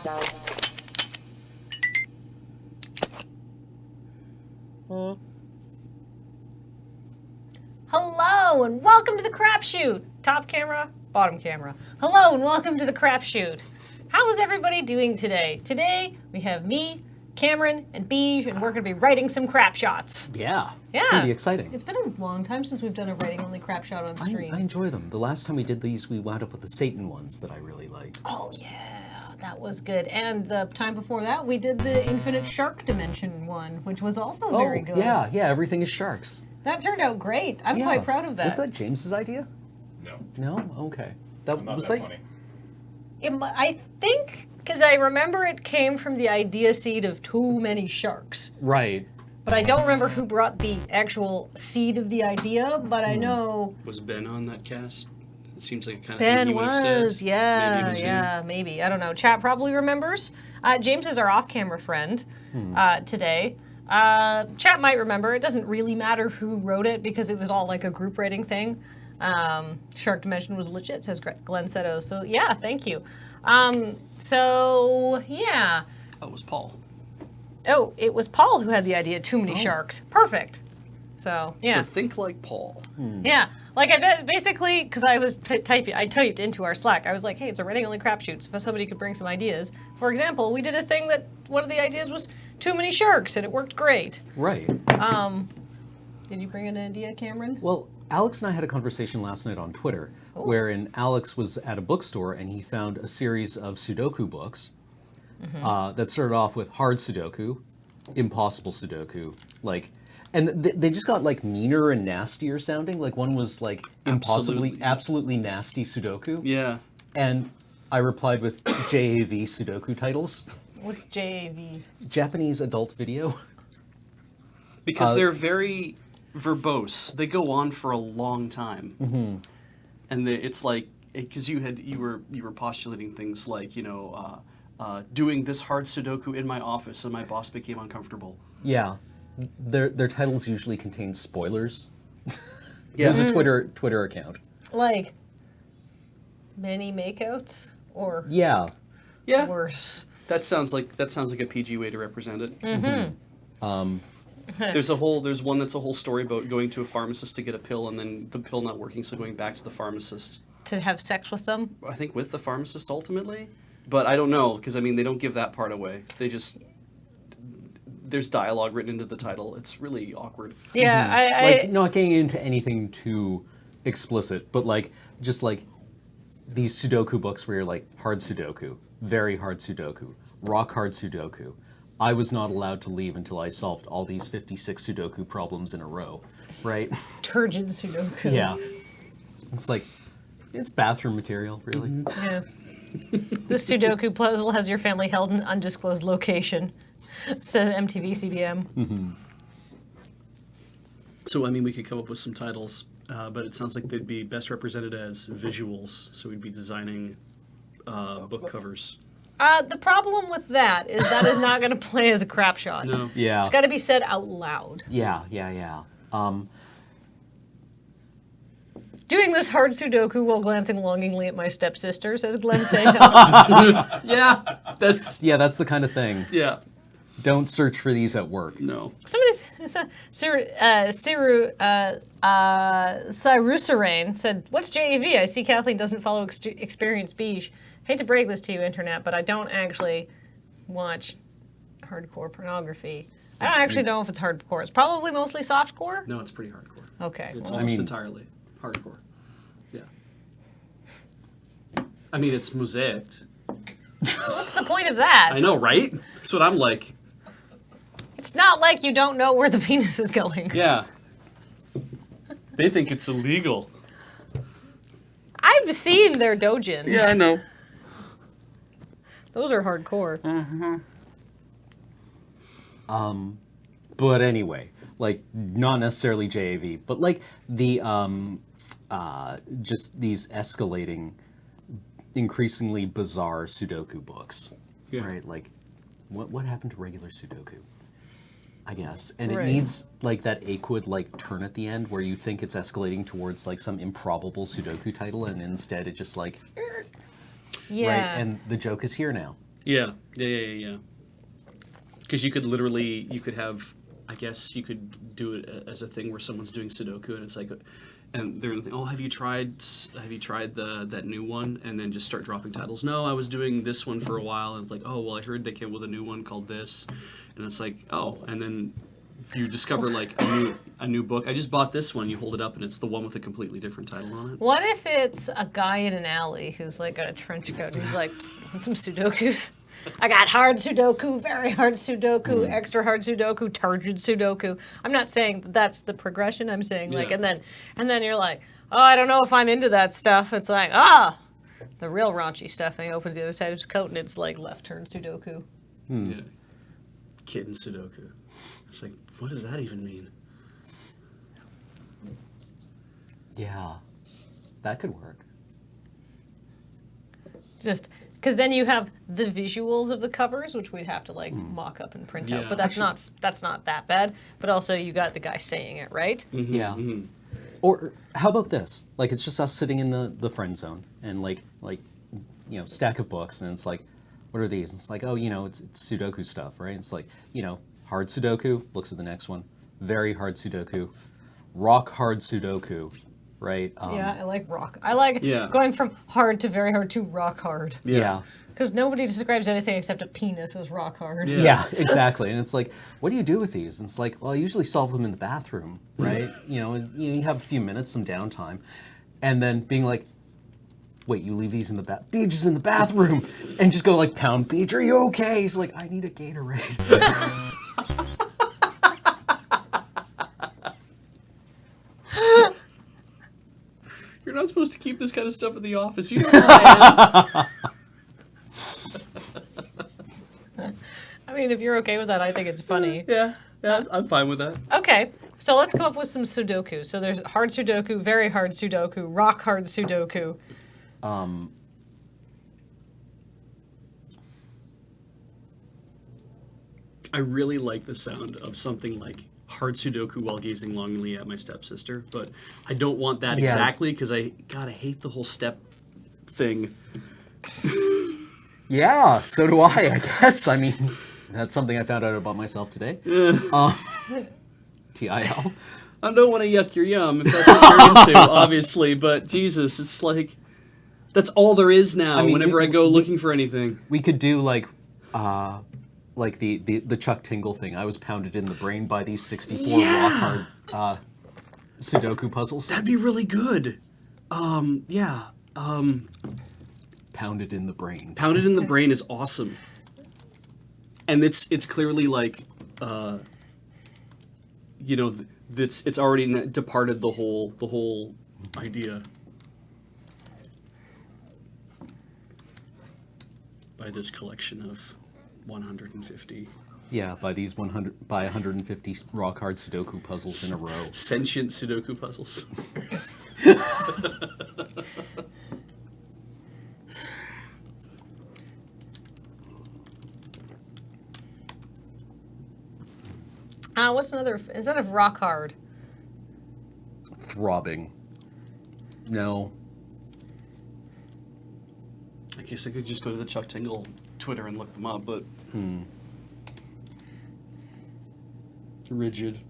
Hello and welcome to the Crapshoot. Top camera, bottom camera. Hello and welcome to the Crapshoot. How is everybody doing today? Today we have me, Cameron, and Beej, and we're going to be writing some crap shots. Yeah. Yeah. It's going to be exciting. It's been a long time since we've done a writing only crap shot on stream. I enjoy them. The last time we did these, we wound up with the Satan ones that I really liked. Oh yeah, that was good. And the time before that, we did the Infinite Shark Dimension one, which was also very good. Yeah, everything is sharks. That turned out great. I'm quite proud of that. Was that James's idea? No. No? Okay. Not was that funny. I think, because I remember it came from the idea seed of too many sharks. Right. But I don't remember who brought the actual seed of the idea, but I know... Was Ben on that cast? It seems like kind of Ben thing he would have was, said. yeah, Maybe it was yeah, him. maybe. I don't know. Chat probably remembers. James is our off-camera friend today. Chat might remember. It doesn't really matter who wrote it because it was all like a group writing thing. Shark Dimension was legit, says Glenn Seto. So yeah, thank you. So yeah. Oh, it was Paul. Oh, it was Paul who had the idea. Too many sharks. Perfect. So yeah. So think like Paul. Yeah, like I basically, because I was I typed into our Slack. I was like, hey, it's a writing only crapshoot. So if somebody could bring some ideas. For example, we did a thing that one of the ideas was too many sharks, and it worked great. Right. Did you bring an idea, Cameron? Well, Alex and I had a conversation last night on Twitter, wherein Alex was at a bookstore and he found a series of Sudoku books that started off with hard Sudoku, impossible Sudoku, like, and they just got like meaner and nastier sounding. Like one was like absolutely nasty Sudoku. Yeah. And I replied with JAV Sudoku titles. What's JAV? Japanese adult video. Because they're very verbose. They go on for a long time. Mm-hmm. And it's like, because you were postulating things like, doing this hard Sudoku in my office and my boss became uncomfortable. Yeah. Their titles usually contain spoilers. Yeah. There's a Twitter account. Like many makeouts or Yeah. worse. That sounds like a PG way to represent it. Mm-hmm. There's one that's a whole story about going to a pharmacist to get a pill and then the pill not working, so going back to the pharmacist. To have sex with them? I think with the pharmacist ultimately, but I don't know because they don't give that part away. They just there's dialogue written into the title. It's really awkward. Yeah, like not getting into anything too explicit, but like just like these Sudoku books where you're like hard Sudoku, very hard Sudoku, rock hard Sudoku. I was not allowed to leave until I solved all these 56 Sudoku problems in a row, right? turgid Sudoku. Yeah. It's like, it's bathroom material, really. Mm-hmm. Yeah. This Sudoku puzzle has your family held in an undisclosed location, says MTV CDM. Mm-hmm. So, we could come up with some titles, but it sounds like they'd be best represented as visuals, so we'd be designing book covers. The problem with that is not going to play as a crap shot. No. Yeah. It's got to be said out loud. Yeah. Doing this hard Sudoku while glancing longingly at my stepsister, says Glenn Sato. Yeah, that's that's the kind of thing. yeah. Don't search for these at work. No. Cyrusarane said, "What's JAV? I see Kathleen doesn't follow Experienced Beige. Hate to break this to you, Internet, but I don't actually watch hardcore pornography. I don't actually know if it's hardcore. It's probably mostly softcore. No, it's pretty hardcore. Okay. It's well, almost entirely hardcore. Yeah. It's mosaicked. what's the point of that? I know, right? That's what I'm like. It's not like you don't know where the penis is going. Yeah. They think it's illegal. I've seen their dojins. Yeah, I know. Those are hardcore. But anyway, like not necessarily JAV, but like the just these escalating, increasingly bizarre Sudoku books, right? Like, what happened to regular Sudoku? I guess, and it needs like that Aquid like turn at the end where you think it's escalating towards like some improbable Sudoku title, and instead it just like Yeah. right, and the joke is here now. Yeah. Because you could have, I guess you could do it as a thing where someone's doing Sudoku and it's like, and they're thinking, oh, have you tried that new one? And then just start dropping titles. No, I was doing this one for a while. And it's like, oh, well, I heard they came with a new one called this. And it's like, oh, and then you discover like a new book. I just bought this one. You hold it up and it's the one with a completely different title on it. What if it's a guy in an alley who's like got a trench coat and he's like, "Psst, want some Sudokus? I got hard Sudoku, very hard Sudoku, extra hard Sudoku, turgid Sudoku." I'm not saying that's the progression. I'm saying like, and then you're like, oh, I don't know if I'm into that stuff. It's like, the real raunchy stuff. And he opens the other side of his coat and it's like left turn Sudoku. Yeah. Kitten Sudoku. It's like, what does that even mean? Yeah, that could work. Just because then you have the visuals of the covers, which we'd have to like mock up and print out. But that's not that bad. But also you got the guy saying it, right? Mm-hmm, Yeah. Mm-hmm. Or how about this? Like it's just us sitting in the friend zone and like stack of books, and it's like, what are these? And it's like, oh, it's Sudoku stuff, right? It's like, hard Sudoku, looks at the next one. Very hard Sudoku. Rock hard Sudoku, right? Yeah, I like rock. I like going from hard to very hard to rock hard. Yeah. Because nobody describes anything except a penis as rock hard. Yeah, exactly. And it's like, what do you do with these? And it's like, well, I usually solve them in the bathroom, right? You have a few minutes, some downtime. And then being like, wait, you leave these in the Beach is in the bathroom. And just go like, pound Beach, are you okay? He's like, I need a Gatorade. You're not supposed to keep this kind of stuff in the office. You know who I am. I mean, if you're okay with that, I think it's funny. Yeah, I'm fine with that. Okay, so let's come up with some Sudoku. So there's hard Sudoku, very hard Sudoku, rock hard Sudoku. I really like the sound of something like hard Sudoku while gazing longingly at my stepsister, but I don't want that exactly because I hate the whole step thing. Yeah, so do I guess. I mean, that's something I found out about myself today. TIL. I don't want to yuck your yum if that's what you're into, obviously, but Jesus, it's like, that's all there is now whenever I go looking for anything. We could do like the Chuck Tingle thing. I was pounded in the brain by these 64 rock hard Sudoku puzzles. That'd be really good. Pounded in the brain. Pounded in the brain is awesome. And it's clearly like, it's already departed the whole idea. By this collection of 150. Yeah, by 150 rock hard Sudoku puzzles in a row. Sentient Sudoku puzzles. What's another, instead of rock hard? Throbbing. No. I guess I could just go to the Chuck Tingle Twitter and look them up, but... Rigid.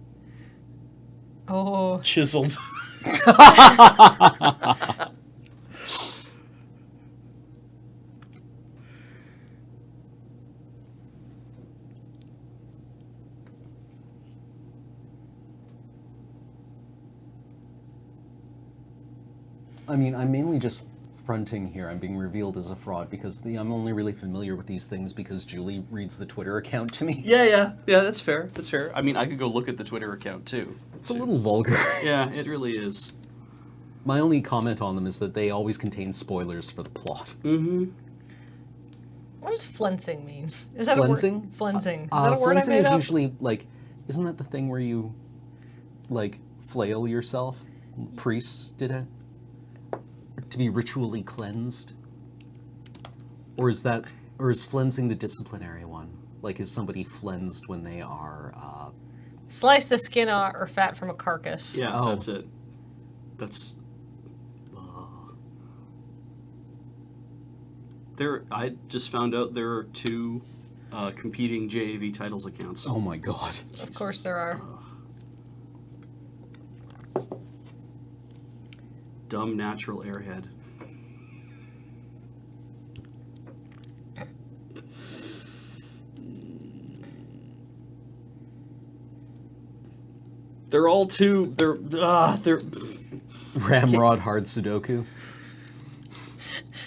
Oh. Chiseled. I mean, I'm mainly just fronting here. I'm being revealed as a fraud because I'm only really familiar with these things because Julie reads the Twitter account to me. Yeah, that's fair. That's fair. I mean, I could go look at the Twitter account, too. It's a little vulgar. Yeah, it really is. My only comment on them is that they always contain spoilers for the plot. Mm-hmm. What does flensing mean? Is that Flensing? a word? Flensing. Is that a word flensing I made is up? usually, like, isn't that the thing where you, like, flail yourself? Priests did it? To be ritually cleansed? Or is flensing the disciplinary one? Like, is somebody flensed when they are, Slice the skin or fat from a carcass. Yeah, that's it. That's... I just found out there are 2 competing JAV titles accounts. Oh my god. Of course there are. Dumb natural airhead. They're all too. They're. Ramrod hard Sudoku.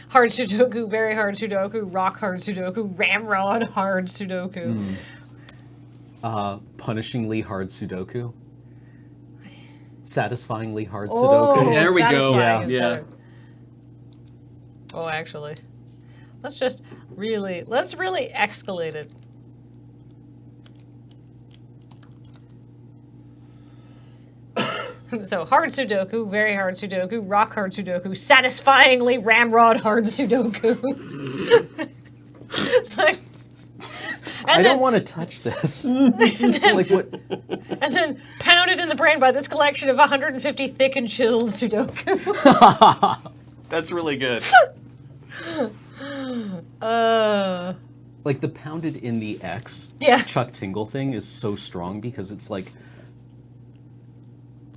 Hard Sudoku, very hard Sudoku, rock hard Sudoku, ramrod hard Sudoku. Punishingly hard Sudoku. Satisfyingly hard Oh, Sudoku. There we go. satisfying is Yeah. better. Oh, actually, let's really escalate it. So hard Sudoku, very hard Sudoku, rock hard Sudoku, satisfyingly ramrod hard Sudoku. It's like, I don't want to touch this. Like what? and then pounded in the brain by this collection of 150 thick and chiseled Sudoku. That's really good. Like the pounded in the X. Yeah. Chuck Tingle thing is so strong because it's like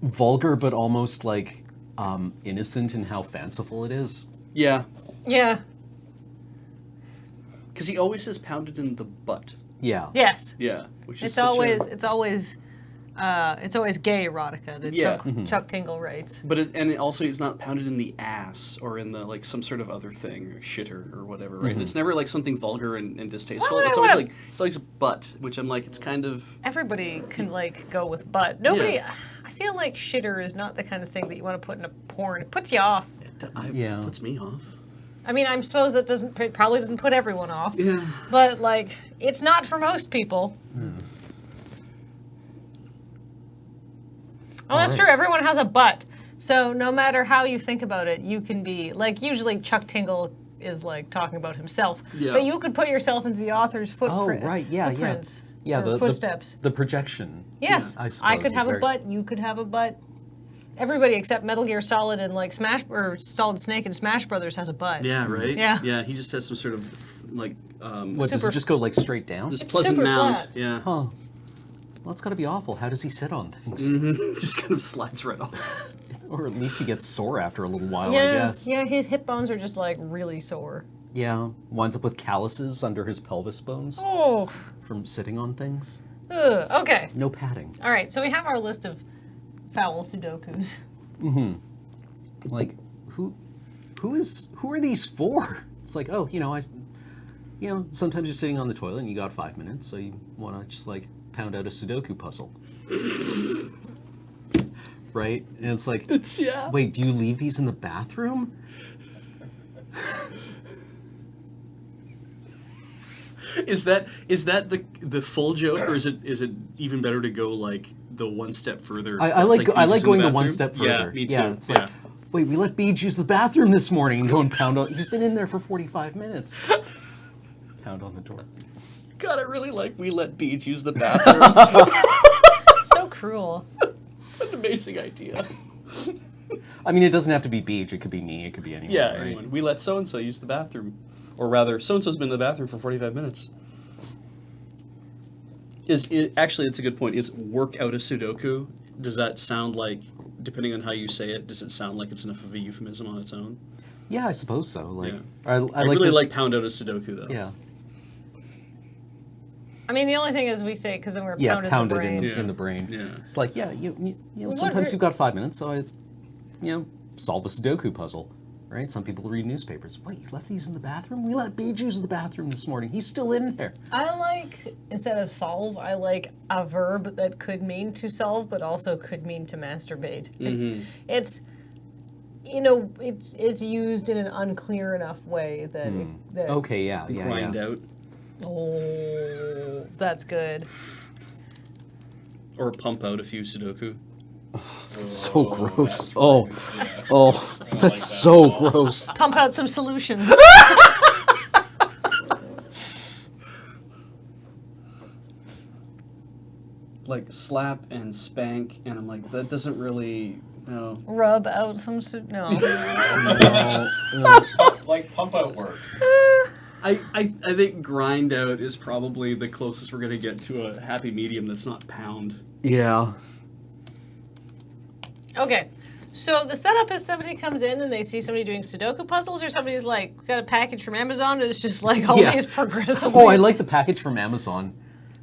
vulgar, but almost like innocent in how fanciful it is. Yeah. Yeah. Because he always is pounded in the butt. Yeah. Yes. Yeah. Which is It's such always a, it's always gay erotica that Yeah. Chuck Tingle writes. But also he's not pounded in the ass or in the like some sort of other thing or shitter or whatever, right? It's never like something vulgar and distasteful. Why would It's I always wanna- like it's always butt, which I'm like it's kind of Everybody can like go with butt. Nobody. Yeah. I feel like shitter is not the kind of thing that you want to put in a porn. It puts you off. Yeah. puts me off. I mean, I suppose that probably doesn't put everyone off. Yeah. But like, it's not for most people. Well, that's Alright. true. Everyone has a butt. So no matter how you think about it, you can be like. Usually, Chuck Tingle is like talking about himself. Yeah. But you could put yourself into the author's footprint. Oh, right. Yeah, yeah. footprints, Yeah, or the footsteps. The projection. Yes, I I suppose could is have a very- butt. You could have a butt. Everybody except Metal Gear Solid and like Solid Snake and Smash Brothers has a butt. Yeah, right? Yeah. Yeah, he just has some sort of like What, does Super- it just go like straight down? this It's pleasant super mound. flat. Yeah. Huh. Well, it's got to be awful. How does he sit on things? Just kind of slides right off. Or at least he gets sore after a little while, I Yeah, guess. yeah, his hip bones are just like really sore. Yeah. Winds up with calluses under his pelvis bones Oh, from sitting on things. okay. No padding. All right, so we have our list of foul Sudokus. Like, who are these for? It's like, oh, sometimes you're sitting on the toilet and you got 5 minutes, so you want to just like pound out a Sudoku puzzle. Right? And it's like, Yeah. wait, do you leave these in the bathroom? Is that the full joke, or is it even better to go like the one step further? I It's like Beach is in going the the one bathroom? step further. Yeah, me too. Yeah, it's like, wait, we let Beach use the bathroom this morning and go and pound on. He's been in there for 45 minutes. Pound on the door. God, I really like we let bees use the bathroom. So cruel. An amazing idea. I mean, it doesn't have to be Beach. It could be me. It could be anyone. Yeah, right? anyone. We let so and so use the bathroom, or rather, so and so's been in the bathroom for 45 minutes. Actually, it's a good point. Is work out a Sudoku? Does that sound like, depending on how you say it, does it sound like it's enough of a euphemism on its own? Yeah, I suppose so. Like, Yeah. I I like really to, like pound out a Sudoku though. Yeah, I mean, the only thing is we say because then we're yeah, pounded pounded in the brain. Yeah. in the brain. Yeah. It's like, yeah, you know, What sometimes re- you've got 5 minutes, so I, solve a Sudoku puzzle, right? Some people read newspapers. Wait, you left these in the bathroom? We let Beach use the bathroom this morning. He's still in there. I like, instead of solve, I like a verb that could mean to solve, but also could mean to masturbate. It's it's used in an unclear enough way that, that Okay, yeah, yeah, Grind yeah. out, oh, that's good. or pump out a few Sudoku. So gross. that's Oh, really good, yeah. oh, I like that's that so a lot. gross. Pump out some solutions. Like slap and spank, and I'm like, that doesn't really, no. Rub out some no. No, Like pump out works. I think grind out is probably the closest we're going to get to a happy medium that's not pound. Yeah. Okay. So the setup is somebody comes in and they see somebody doing Sudoku puzzles, or somebody's like got a package from Amazon and it's just like all Yeah. these progressive. Oh, I like the package from Amazon.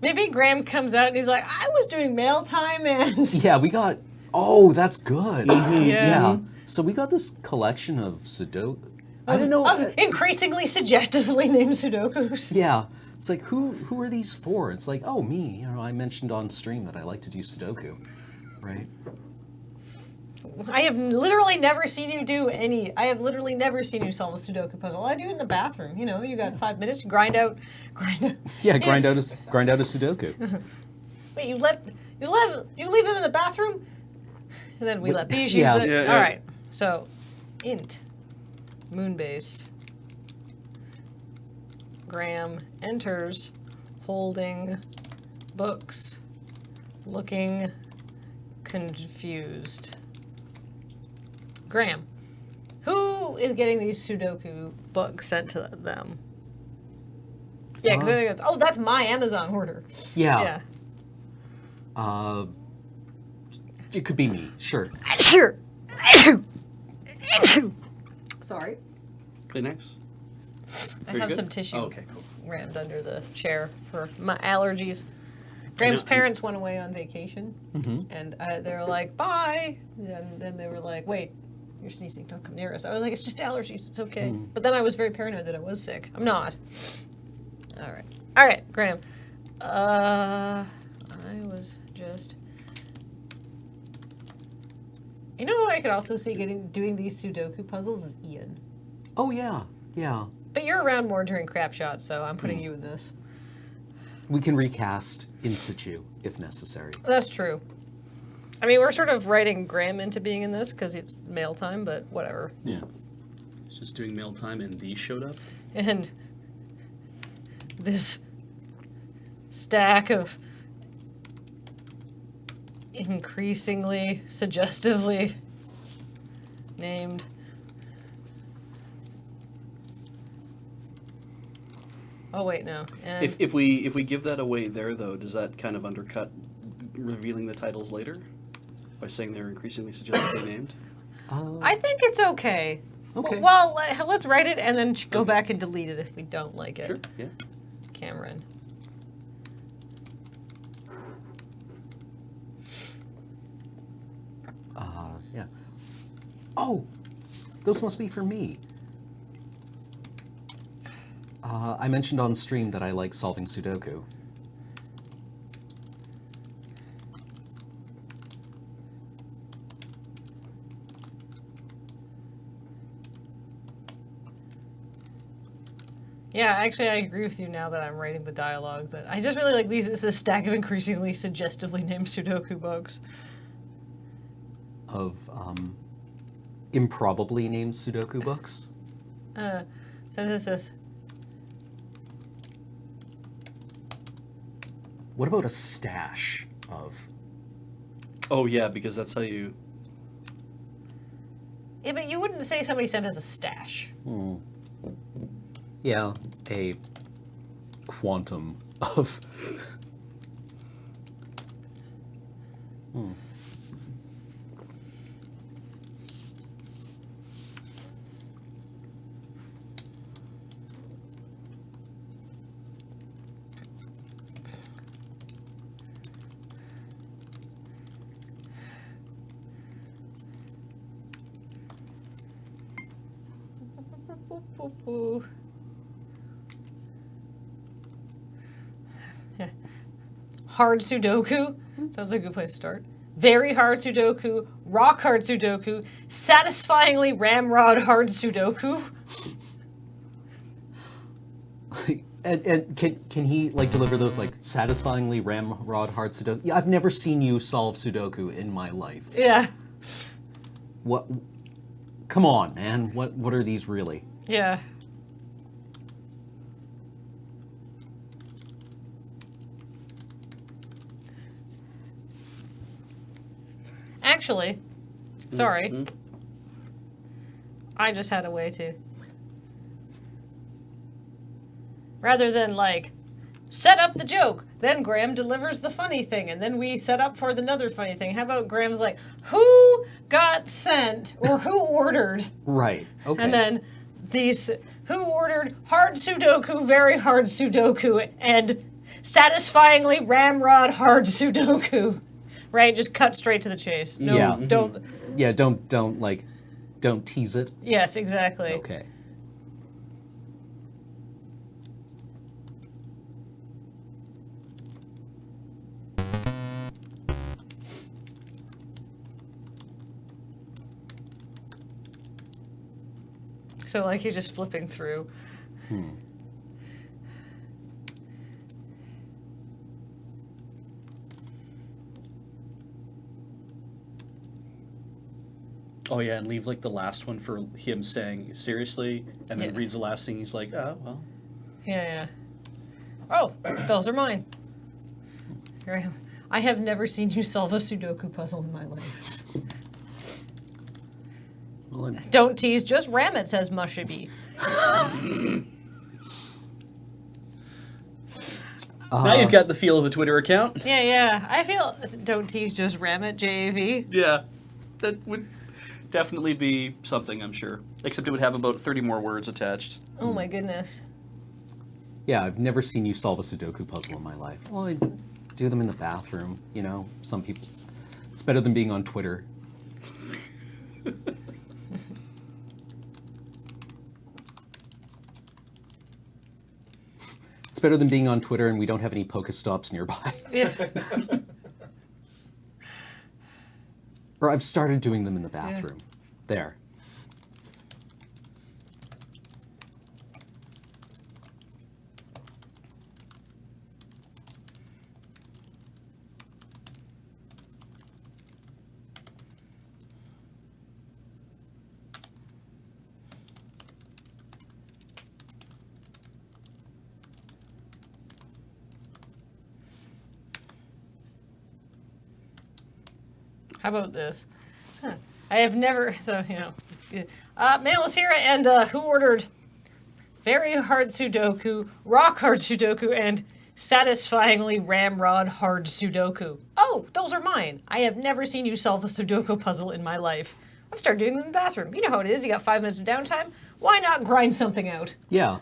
Maybe Graham comes out and he's like, I was doing mail time and Yeah, we got. Oh, that's good. Yeah. Yeah. So we got this collection of Sudoku. I don't know. of increasingly suggestively named Sudokus. Yeah. It's like, who are these for? It's like, oh, me. You know, I mentioned on stream that I like to do Sudoku, right? I have literally never seen you do any. I have literally never seen you solve a Sudoku puzzle. I do it in the bathroom. You know, you got 5 minutes, you grind out. Yeah, grind out a Sudoku. Wait, you leave them in the bathroom, and then we let bees use Yeah. it. Yeah, yeah. All right. So, int moonbase. Graham enters, holding books, looking confused. Graham, who is getting these Sudoku books sent to them? Yeah, because I think that's my Amazon order. Yeah. Yeah. It could be me. Sure. Sure. Sorry. Kleenex? I Are you have good? some tissue Oh, okay, cool. rammed under the chair for my allergies. Graham's parents went away on vacation, and they were like, bye. And then they were like, wait, you're sneezing, don't come near us. I was like, it's just allergies, it's okay. But then I was very paranoid that I was sick. I'm not. All right, Graham. I was just... You know who I could also see doing these Sudoku puzzles is Ian. Oh, yeah. Yeah. But you're around more during Crapshoot, so I'm putting you in this. We can recast in situ if necessary. That's true. I mean, we're sort of writing Graham into being in this because it's mail time, but whatever. Yeah. It's just doing mail time and these showed up. And this stack of increasingly suggestively named oh wait, no. And If we give that away there though, does that kind of undercut revealing the titles later by saying they're increasingly suggestively named? I think it's okay. Okay. Well, let's write it and then go back and delete it if we don't like it. Sure. Yeah. Cameron. Yeah. Oh, those must be for me. I mentioned on stream that I like solving Sudoku. Yeah, actually, I agree with you now that I'm writing the dialogue. That I just really like these. It's a stack of increasingly suggestively named Sudoku books. Of improbably named Sudoku books. So does this. What about a stash of? Oh yeah, because that's how you. Yeah, but you wouldn't say somebody sent us a stash. Yeah, a quantum of. Hard Sudoku. Sounds like a good place to start. Very hard Sudoku. Rock hard Sudoku. Satisfyingly ramrod hard Sudoku. And can he like deliver those like satisfyingly ramrod hard Sudoku? Yeah, I've never seen you solve Sudoku in my life. Yeah. What? Come on, man. What are these really? Yeah. Actually, sorry. I just had a way to. Rather than like, set up the joke, then Graham delivers the funny thing, and then we set up for another funny thing. How about Graham's like, who got sent or who ordered? Right. Okay. And then these, who ordered hard Sudoku, very hard Sudoku, and satisfyingly ramrod hard Sudoku. Right? Just cut straight to the chase. No, Yeah. don't. Yeah. Don't tease it. Yes, exactly. Okay. So, like, he's just flipping through. Oh yeah, and leave like the last one for him saying seriously, and then Yeah. reads the last thing. He's like, oh well. Yeah. Oh, those are mine. Graham, I have never seen you solve a Sudoku puzzle in my life. Well, Don't tease, just ram it, says Mushaby. Now you've got the feel of the Twitter account. Yeah. I feel, don't tease, just ram it, JAV. Yeah, that would definitely be something, I'm sure. Except it would have about 30 more words attached. Oh my goodness. yeah, I've never seen you solve a Sudoku puzzle in my life. Well, I do them in the bathroom. You know, some people. It's better than being on Twitter. It's better than being on Twitter and we don't have any Pokestops nearby. Yeah. Or I've started doing them in the bathroom. There. How about this? Huh. I have never, so, you know. Mail is here, and who ordered very hard Sudoku, rock hard Sudoku, and satisfyingly ramrod hard Sudoku? Oh, those are mine. I have never seen you solve a Sudoku puzzle in my life. I've started doing them in the bathroom. You know how it is. You got 5 minutes of downtime. Why not grind something out? Yeah.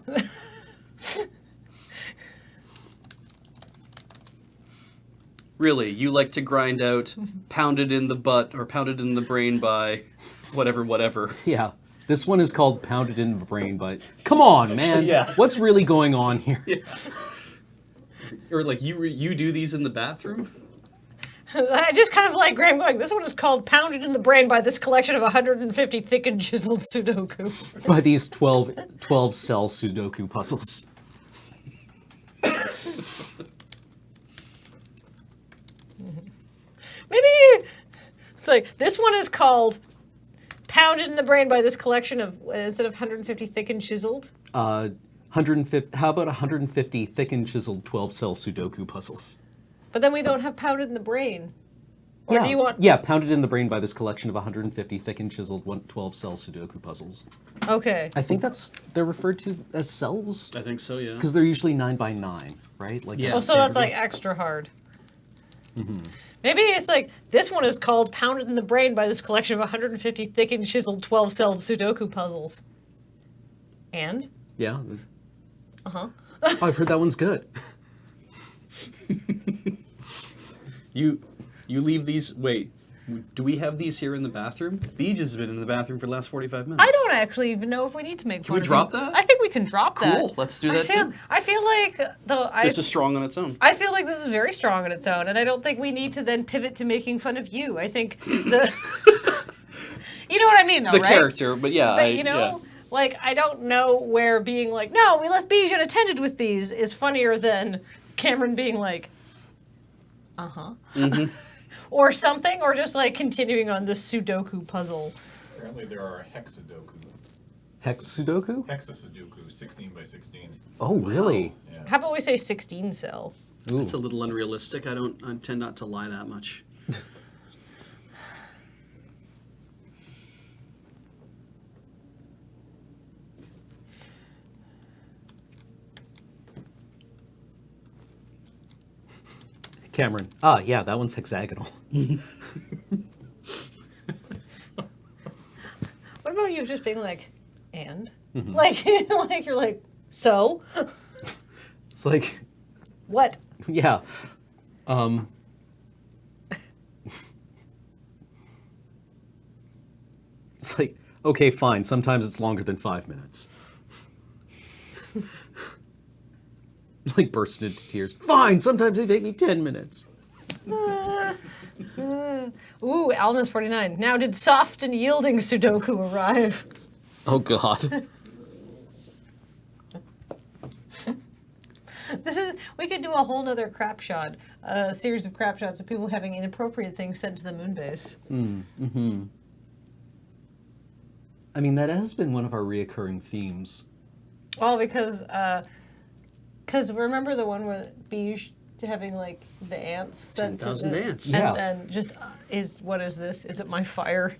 Really, you like to grind out, pounded in the butt or pounded in the brain by whatever. Yeah. This one is called Pounded in the Brain, but come on, man. Yeah. What's really going on here? Or like you do these in the bathroom? I just kind of like Graham going, this one is called Pounded in the Brain by this collection of 150 thick and chiseled Sudoku. By these 12 cell Sudoku puzzles. Maybe it's like this one is called Pounded in the Brain by this collection of instead of 150 thick and chiseled. 150. How about 150 thick and chiseled 12 cell Sudoku puzzles? But then we don't have Pounded in the Brain. Or Yeah. do you want? Yeah, Pounded in the Brain by this collection of 150 thick and chiseled 12 cell Sudoku puzzles. Okay. I think they're referred to as cells I think so, yeah. because they're usually 9 by 9, right? Like Yeah. Oh, so that's like extra hard. Maybe it's like this one is called Pounded in the Brain by this collection of 150 thick and chiseled 12-celled Sudoku puzzles. And? Yeah. Uh-huh. Oh, I've heard that one's good. You leave these. Wait, do we have these here in the bathroom? Beej has been in the bathroom for the last 45 minutes. I don't actually even know if we need to make fun we of drop him. that? I think we can drop that. Cool, let's do that too. I feel like though This is strong on its own. I feel like this is very strong on its own, and I don't think we need to then pivot to making fun of you. I think the you know what I mean, though, The right? character, but yeah, But you know, like I don't know where being like, no, we left Bijou unattended with these is funnier than Cameron being like, or something, or just like continuing on this Sudoku puzzle. Apparently there are hexadoku. Hex Sudoku? Hexasudoku, 16 by 16. Oh, really? Yeah. How about we say 16 cell? Ooh. It's a little unrealistic. I tend not to lie that much. Cameron. Yeah, that one's hexagonal. What about you just being like, and? Like, like you're like, so? It's like, What? yeah. It's like, okay, fine. Sometimes it's longer than 5 minutes. Like bursting into tears. Fine. Sometimes they take me 10 minutes. Ooh, Alna's 49. Now, did soft and yielding Sudoku arrive? Oh God. We could do a whole nother crap shot, a series of crap shots of people having inappropriate things sent to the moon base. I mean, that has been one of our reoccurring themes. Well, because remember the one where Beige having like the ants sent to 10,000 the, ants. Yeah. and just what is this? Is it my fire?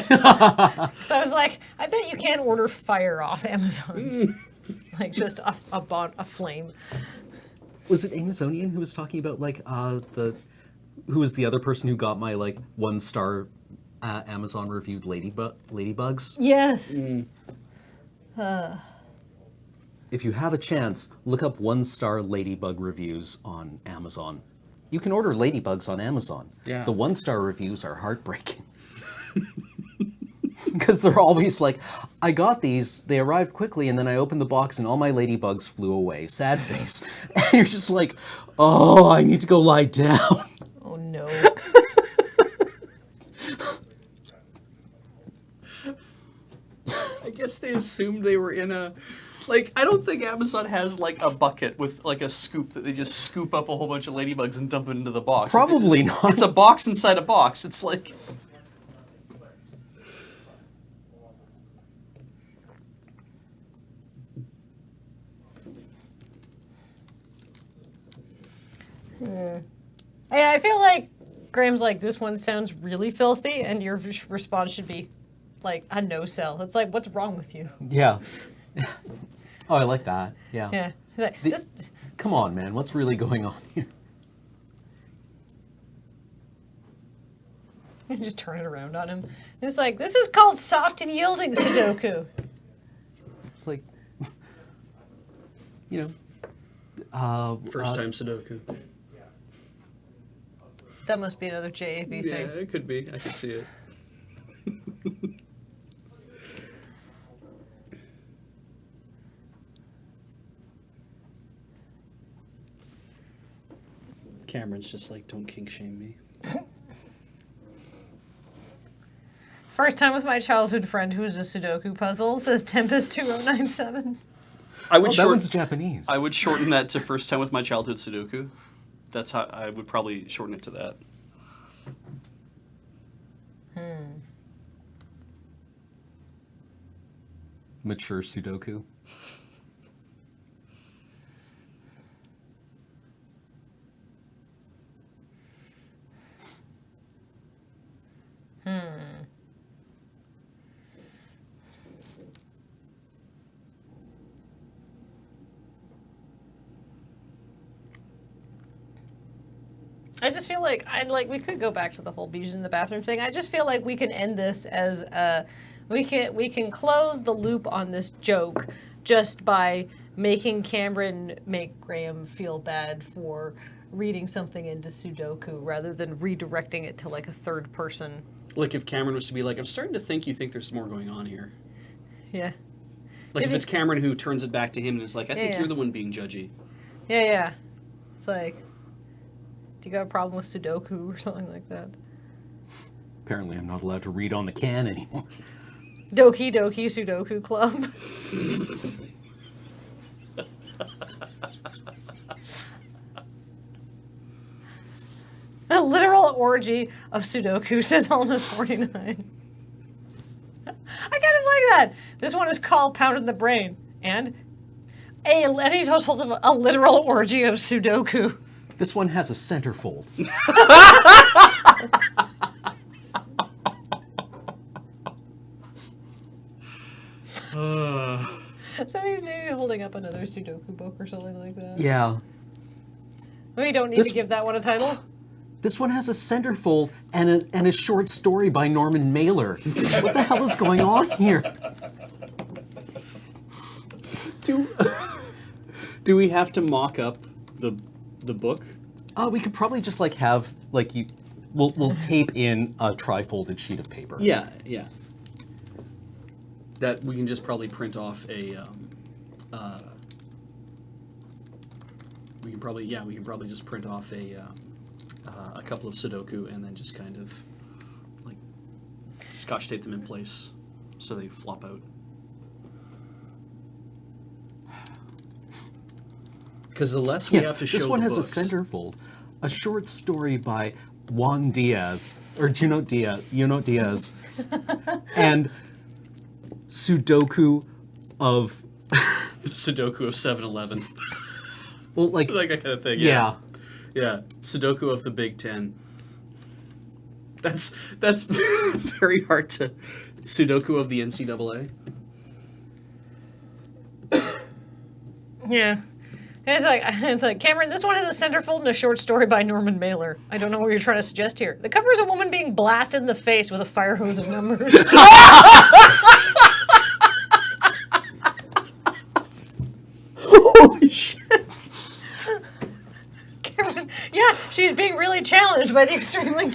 So I was like, I bet you can't order fire off Amazon. Like just a flame. Was it Amazonian who was talking about like who was the other person who got my like 1-star Amazon reviewed ladybugs? Yes. If you have a chance, look up 1-star ladybug reviews on Amazon. You can order ladybugs on Amazon. Yeah. The 1-star reviews are heartbreaking. Because they're always like, I got these, they arrived quickly, and then I opened the box and all my ladybugs flew away. Sad face. And you're just like, oh, I need to go lie down. Oh no. I guess they assumed they were in a... Like, I don't think Amazon has, like, a bucket with, like, a scoop that they just scoop up a whole bunch of ladybugs and dump it into the box. Probably not. It's a box inside a box. It's like... I feel like Graham's like, this one sounds really filthy, and your response should be like a no sell. It's like, what's wrong with you? Yeah. Oh, I like that. Yeah. Yeah. He's like, this, Come on, man. What's really going on here? you just turn it around on him. And it's like, this is called soft and yielding Sudoku. It's like, you know, First time Sudoku. That must be another JAV Yeah, thing. it could be. I could see it. Cameron's just like, don't kink shame me. First time with my childhood friend who is a Sudoku puzzle, says Tempest 2097. I would that one's Japanese. I would shorten that to first time with my childhood Sudoku. That's how I would probably shorten it to that. Mature Sudoku. I just feel like we could go back to the whole beaches in the bathroom thing. I just feel like we can end this as we can close the loop on this joke just by making Cameron make Graham feel bad for reading something into Sudoku rather than redirecting it to like a third person. Like if Cameron was to be like, I'm starting to think you think there's more going on here. Yeah. Like if Maybe- it's Cameron who turns it back to him and is like, I think Yeah. you're the one being judgy. Yeah. It's like, do you got a problem with Sudoku or something like that? Apparently, I'm not allowed to read on the can anymore. Doki Doki Sudoku Club. A literal orgy of Sudoku, says Almost 49. I kind of like that. This one is called Pound in the Brain. And any total of a literal orgy of Sudoku. This one has a centerfold. So he's maybe holding up another Sudoku book or something like that. Yeah. We don't need to give that one a title. This one has a centerfold and a short story by Norman Mailer. What the hell is going on here? Do we have to mock up the book? We could probably just like have like you. We'll tape in a tri-folded sheet of paper. Yeah. That we can just probably print off a. We can probably just print off a couple of Sudoku and then just kind of like Scotch tape them in place so they flop out. Because the less we have to show this one the has books, a centerfold, a short story by Juan Diaz or Junot Diaz, and Sudoku of Sudoku of 7-Eleven. well, like Like that kind of thing. yeah. Yeah, Sudoku of the Big Ten. That's very hard to. Sudoku of the NCAA. Yeah. It's like, Cameron, this one has a centerfold and a short story by Norman Mailer. I don't know what you're trying to suggest here. The cover is a woman being blasted in the face with a fire hose of numbers. Holy shit! Cameron, yeah, she's being really challenged by the extremely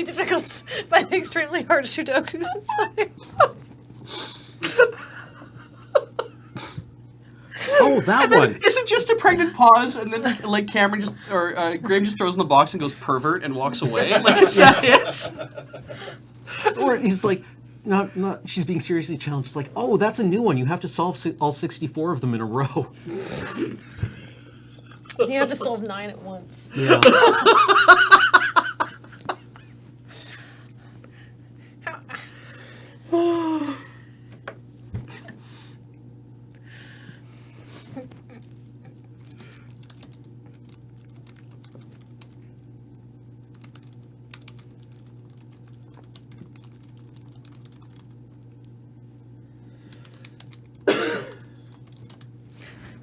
difficult, by the extremely hard Sudokus inside. Oh, that one. Is it just a pregnant pause and then like Cameron just or Graham just throws in the box and goes pervert and walks away? Like is that it? Or he's like, not. She's being seriously challenged. It's like, oh, that's a new one. You have to solve all 64 of them in a row. You have to solve 9 at once. Yeah.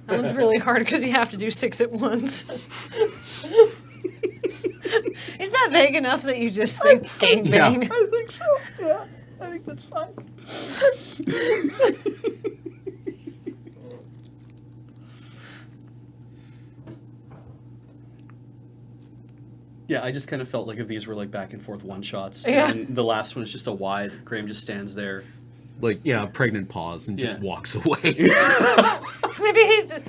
That one's really hard because you have to do 6 at once. Is that vague enough that you just think gangbang? I think so. Yeah, I think that's fine. Yeah, I just kind of felt like if these were like back and forth one shots, Yeah. and the last one is just a wide. Graham just stands there. Like, yeah, pregnant pause and just Yeah. walks away. Maybe he's just.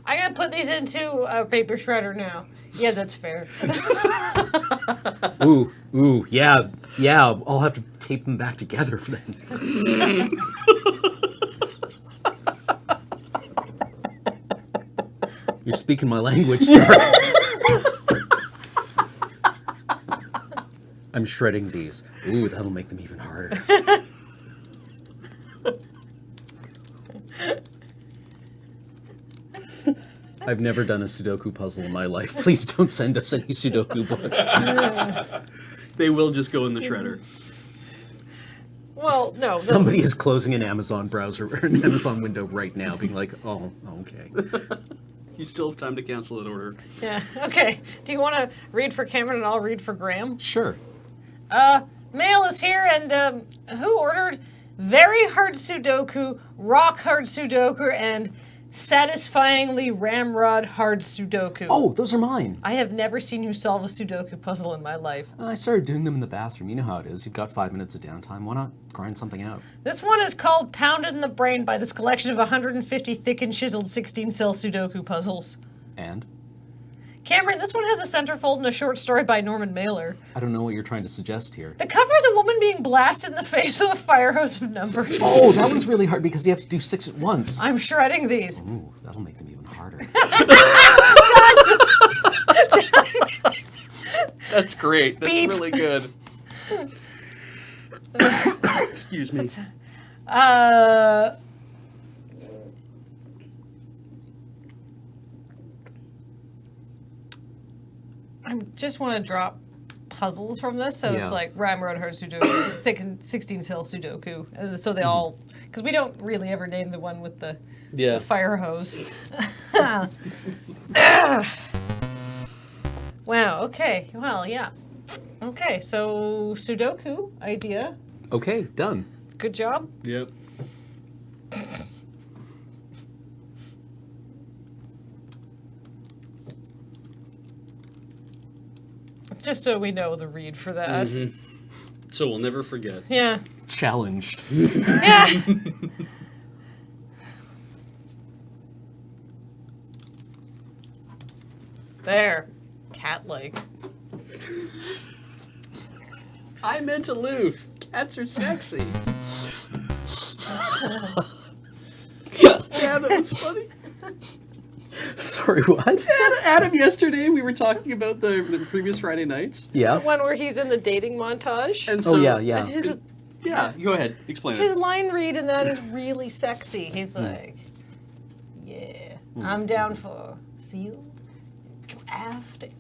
I gotta put these into a paper shredder now. Yeah, that's fair. Ooh, yeah. I'll have to tape them back together for then. You're speaking my language, sir. I'm shredding these. Ooh, that'll make them even harder. I've never done a Sudoku puzzle in my life. Please don't send us any Sudoku books. They will just go in the shredder. Well, no. Somebody is closing an Amazon browser or an Amazon window right now, being like, "Oh, okay." You still have time to cancel an order. Yeah. Okay. Do you want to read for Cameron and I'll read for Graham? Sure. Mail is here, and who ordered very hard Sudoku, rock hard Sudoku, and satisfyingly ramrod hard Sudoku? Oh, those are mine. I have never seen you solve a Sudoku puzzle in my life. I started doing them in the bathroom. You know how it is. You've got 5 minutes of downtime. Why not grind something out? This one is called Pounded in the Brain by this collection of 150 thick and chiseled 16-cell Sudoku puzzles. And? Cameron, this one has a centerfold and a short story by Norman Mailer. I don't know what you're trying to suggest here. The cover is a woman being blasted in the face with a fire hose of numbers. Oh, that one's really hard because you have to do 6 at once. I'm shredding these. Ooh, that'll make them even harder. That's great. That's Beep. really good. Excuse me. I just want to drop puzzles from this, so Yeah. it's like Ramrod Hard Sudoku, 16-cell Sudoku, and so they all, because we don't really ever name the one with the Yeah. fire hose. Wow, okay. Well, yeah. Okay, so Sudoku idea. Okay, done. Good job. Yep. Just so we know the read for that. So we'll never forget. Yeah. Challenged. Yeah. There. Cat-like. I meant aloof. Cats are sexy. Yeah, that was funny. Sorry, what? Adam, yesterday we were talking about the previous Friday nights. Yeah. One where he's in the dating montage. And so, Oh, yeah. And his Yeah, go ahead. Explain his it. line read in that is really sexy. He's like, yeah, I'm down for sealed, drafted,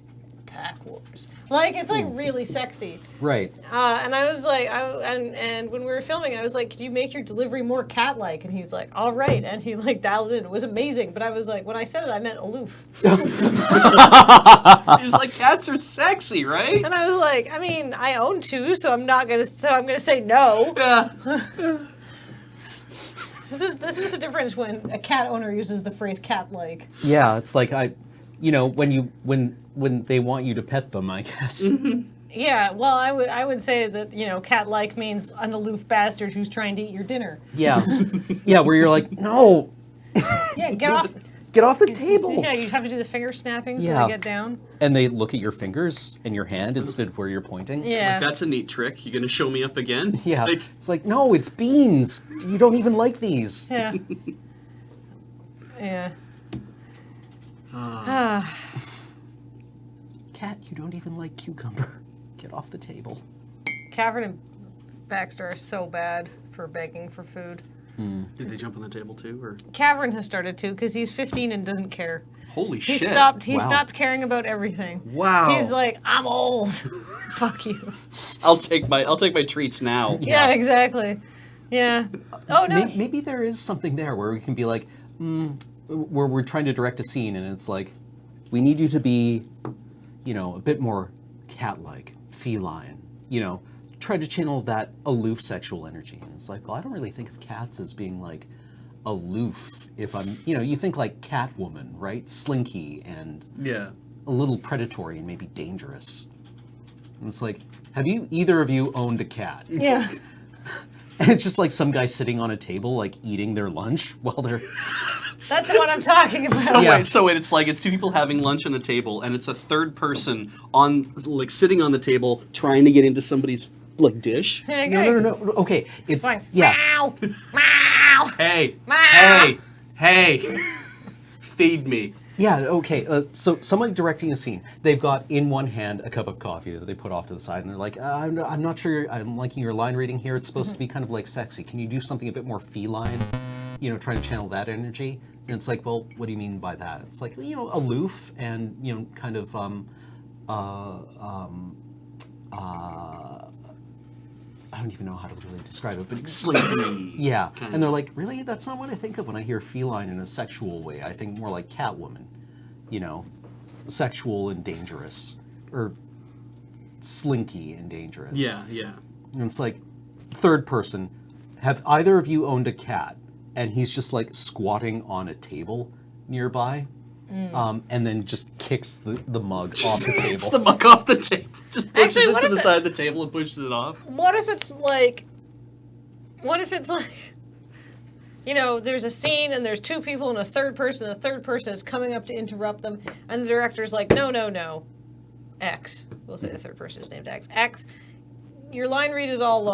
pack wars. Like, it's like really sexy. Right. And I was like, and when we were filming, I was like, could you make your delivery more cat-like? And he's like, all right. And he like dialed it in. It was amazing. But I was like, when I said it, I meant aloof. He's like, cats are sexy, right? And I was like, I mean, I own two, so I'm gonna say no. Yeah. This is the difference when a cat owner uses the phrase cat-like. Yeah, it's like when they want you to pet them, I guess. Yeah, well, I would say that, cat-like means an aloof bastard who's trying to eat your dinner. Yeah. Yeah, where you're like, no, Yeah, get off. get off the table. Yeah, you have to do the finger snapping so Yeah. they get down. And they look at your fingers and your hand instead of where you're pointing. Yeah. That's a neat trick. You gonna show me up again? Yeah. Like, It's like, no, it's beans. You don't even like these. Yeah. Yeah. Cat, you don't even like cucumber. Get off the table. Cavern and Baxter are so bad for begging for food. did they jump on the table too, or? Cavern has started to because he's 15 and doesn't care. Holy He shit! stopped. He Wow. stopped caring about everything. Wow. He's like, I'm old. Fuck you. I'll take my treats now. Yeah, exactly. Yeah. Oh no. Maybe there is something there where we can be like, where we're trying to direct a scene and it's like, we need you to be, a bit more cat-like, feline, try to channel that aloof sexual energy. And it's like, well, I don't really think of cats as being like aloof. If I'm, you think like Catwoman, right? Slinky and Yeah. a little predatory and maybe dangerous. And it's like, have either of you owned a cat? Yeah. And it's just like some guy sitting on a table, like eating their lunch while they're. That's what I'm talking about. Yeah. So wait, it's like it's two people having lunch on a table, and it's a third person sitting on the table trying to get into somebody's dish. Okay. No. Okay, it's Fine. yeah. Meow. Meow. Hey, Meow. hey, feed me. Yeah, okay. So somebody directing a scene, they've got in one hand a cup of coffee that they put off to the side, and they're like, I'm not sure I'm liking your line reading here. It's supposed to be kind of like sexy. Can you do something a bit more feline? Trying to channel that energy. And it's like, well, what do you mean by that? It's like, aloof and, kind of, I don't even know how to really describe it, but Slinky. yeah. Kind And they're like, really? That's not what I think of when I hear feline in a sexual way. I think more like Catwoman, sexual and dangerous, or slinky and dangerous. Yeah. And it's like, third person, have either of you owned a cat and he's just like squatting on a table nearby, and then just kicks the mug off the table? It's the mug off the table. Just pushes Actually, it what to if the it- side of the table and pushes it off. What if it's like, there's a scene and there's two people and a third person. The third person is coming up to interrupt them, and the director's like, no, X. We'll say the third person is named X. X. Your line read is all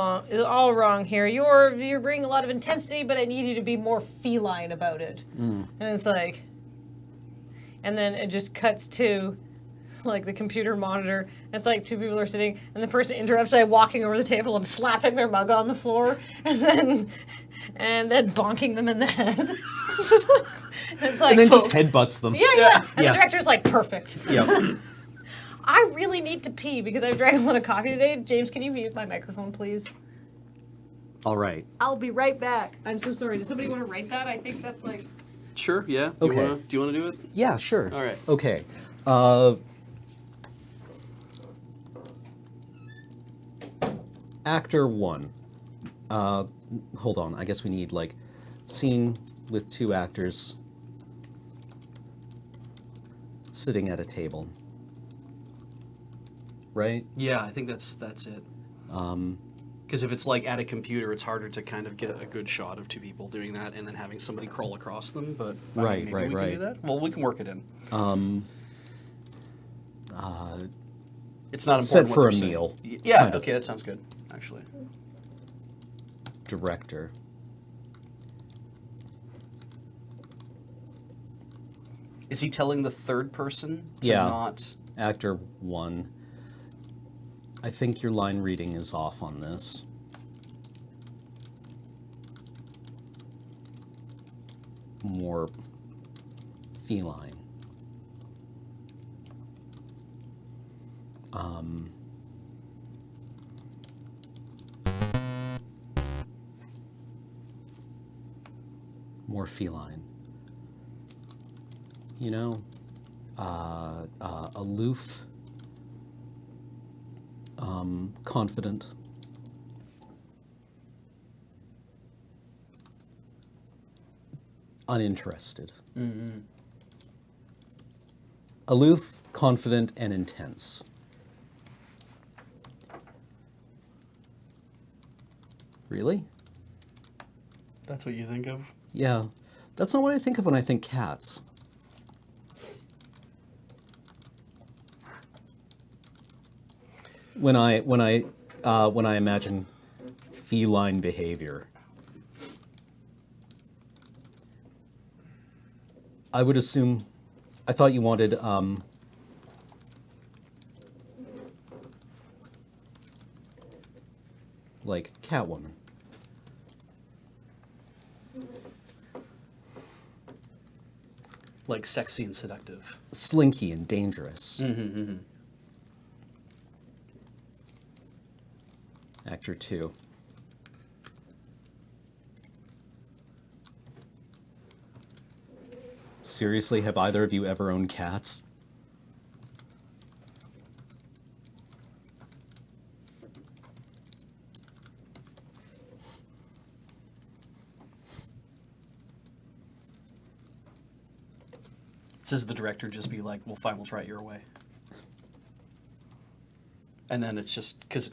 wrong here. You're bringing a lot of intensity, but I need you to be more feline about it. And it's like, and then it just cuts to, like, the computer monitor. It's like two people are sitting, and the person interrupts by walking over the table and slapping their mug on the floor, and then bonking them in the head. It's just like, it's like, And then just headbutts them. yeah. And Yeah. the director's like, perfect. Yep. I really need to pee because I've drank a lot of coffee today. James, can you mute my microphone, please? All right. I'll be right back. I'm so sorry. Does somebody want to write that? I think that's like... Sure. Yeah. Okay. Do you want to do it? Yeah, sure. All right. Okay. Actor 1. Hold on. I guess we need, like, scene with 2 actors sitting at a table. Right? Yeah, I think that's it. Because if it's like at a computer, it's harder to kind of get a good shot of 2 people doing that and then having somebody crawl across them. But I mean, maybe we can do that. Well, we can work it in. It's not important. Set what for they're a saying. meal. Yeah. kind of. Okay, that sounds good. Actually. Director. Is he telling the third person to Yeah. not? Actor 1. I think your line reading is off on this. More feline. More feline. You know, aloof, confident. Uninterested. Mm-hmm. Aloof, confident, and intense. Really? That's what you think of? Yeah. That's not what I think of when I think cats. When I imagine feline behavior, I would assume. I thought you wanted like Catwoman. Like sexy and seductive. Slinky and dangerous. Mm-hmm. Actor 2. Seriously, have either of you ever owned cats? Does the director just be like, well, fine, we'll try it your way? And then it's just because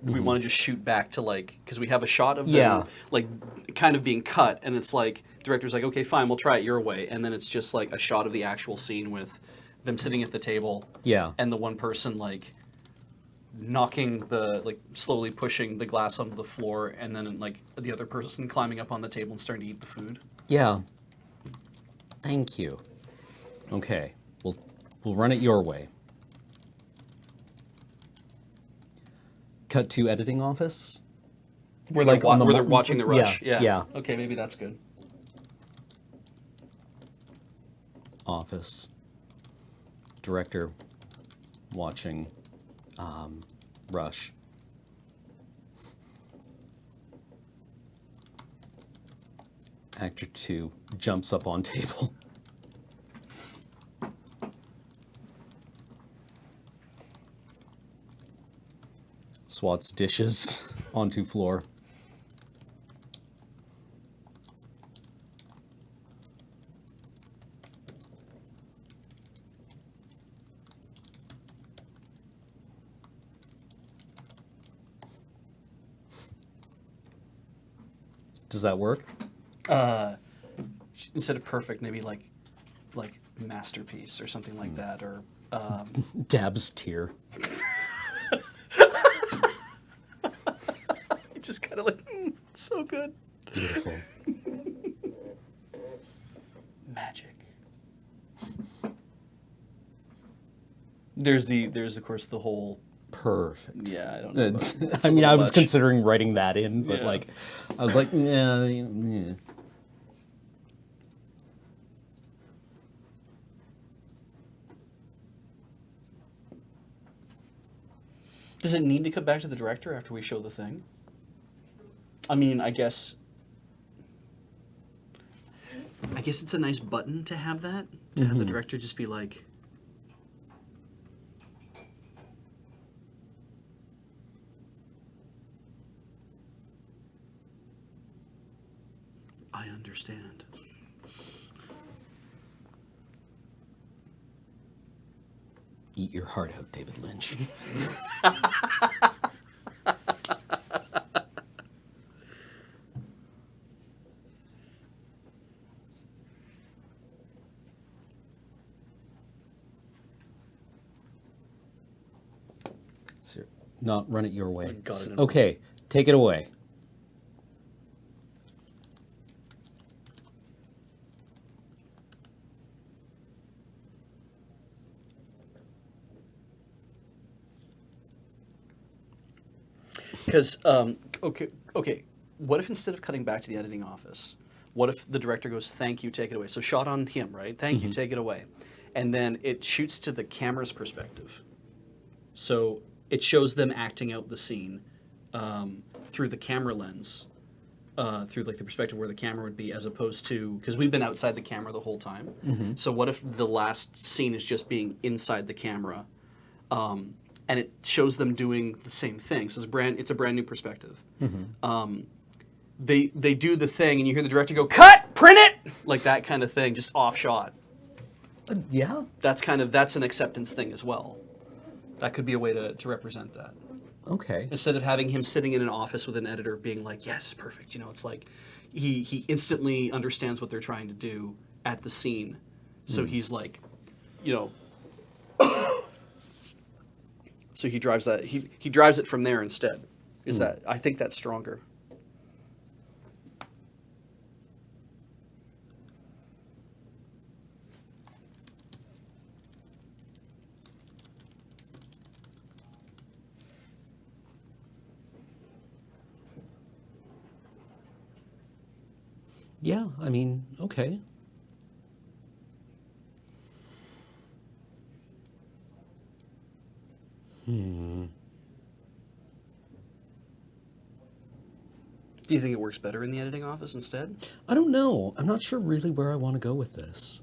we want to just shoot back to like, because we have a shot of them Yeah. like kind of being cut, and it's like director's like, okay, fine, we'll try it your way, and then it's just like a shot of the actual scene with them sitting at the table, Yeah. and the one person like knocking like slowly pushing the glass onto the floor, and then like the other person climbing up on the table and starting to eat the food. Yeah. Thank you. Okay, we'll run it your way. Cut to editing office. Where Like they're, on the where they're mo- watching the rush. yeah, yeah. Okay, maybe that's good. Office. Director watching Rush. Actor 2 jumps up on table. Swats dishes onto floor. Does that work? Instead of perfect, maybe like masterpiece or something like that, or Dab's tear. just kind of like so good. Beautiful. Magic. There's of course the whole. Perfect. Yeah, I don't know. It's- It's I a mean, I little was much. considering writing that in, but Yeah. like, I was like, yeah. Does it need to come back to the director after we show the thing? I mean, I guess it's a nice button to have that, to have the director just be like, understand. Eat your heart out, David Lynch. So, not run it your way. Got it. Okay, take it away. Because okay. What if instead of cutting back to the editing office, what if the director goes, "Thank you, take it away." So shot on him, right? Thank you, take it away, and then it shoots to the camera's perspective. So it shows them acting out the scene through the camera lens, through like the perspective where the camera would be, as opposed to because we've been outside the camera the whole time. So what if the last scene is just being inside the camera? And it shows them doing the same thing. So it's a brand new perspective. They do the thing, and you hear the director go, "Cut! Print it!" Like that kind of thing, just off shot. Yeah. That's an acceptance thing as well. That could be a way to represent that. Okay. Instead of having him sitting in an office with an editor being like, "Yes, perfect." It's like he instantly understands what they're trying to do at the scene. So he's like, so he drives that he drives it from there instead. That I think that's stronger. Yeah, I mean, okay. Do you think it works better in the editing office instead? I don't know. I'm not sure really where I want to go with this.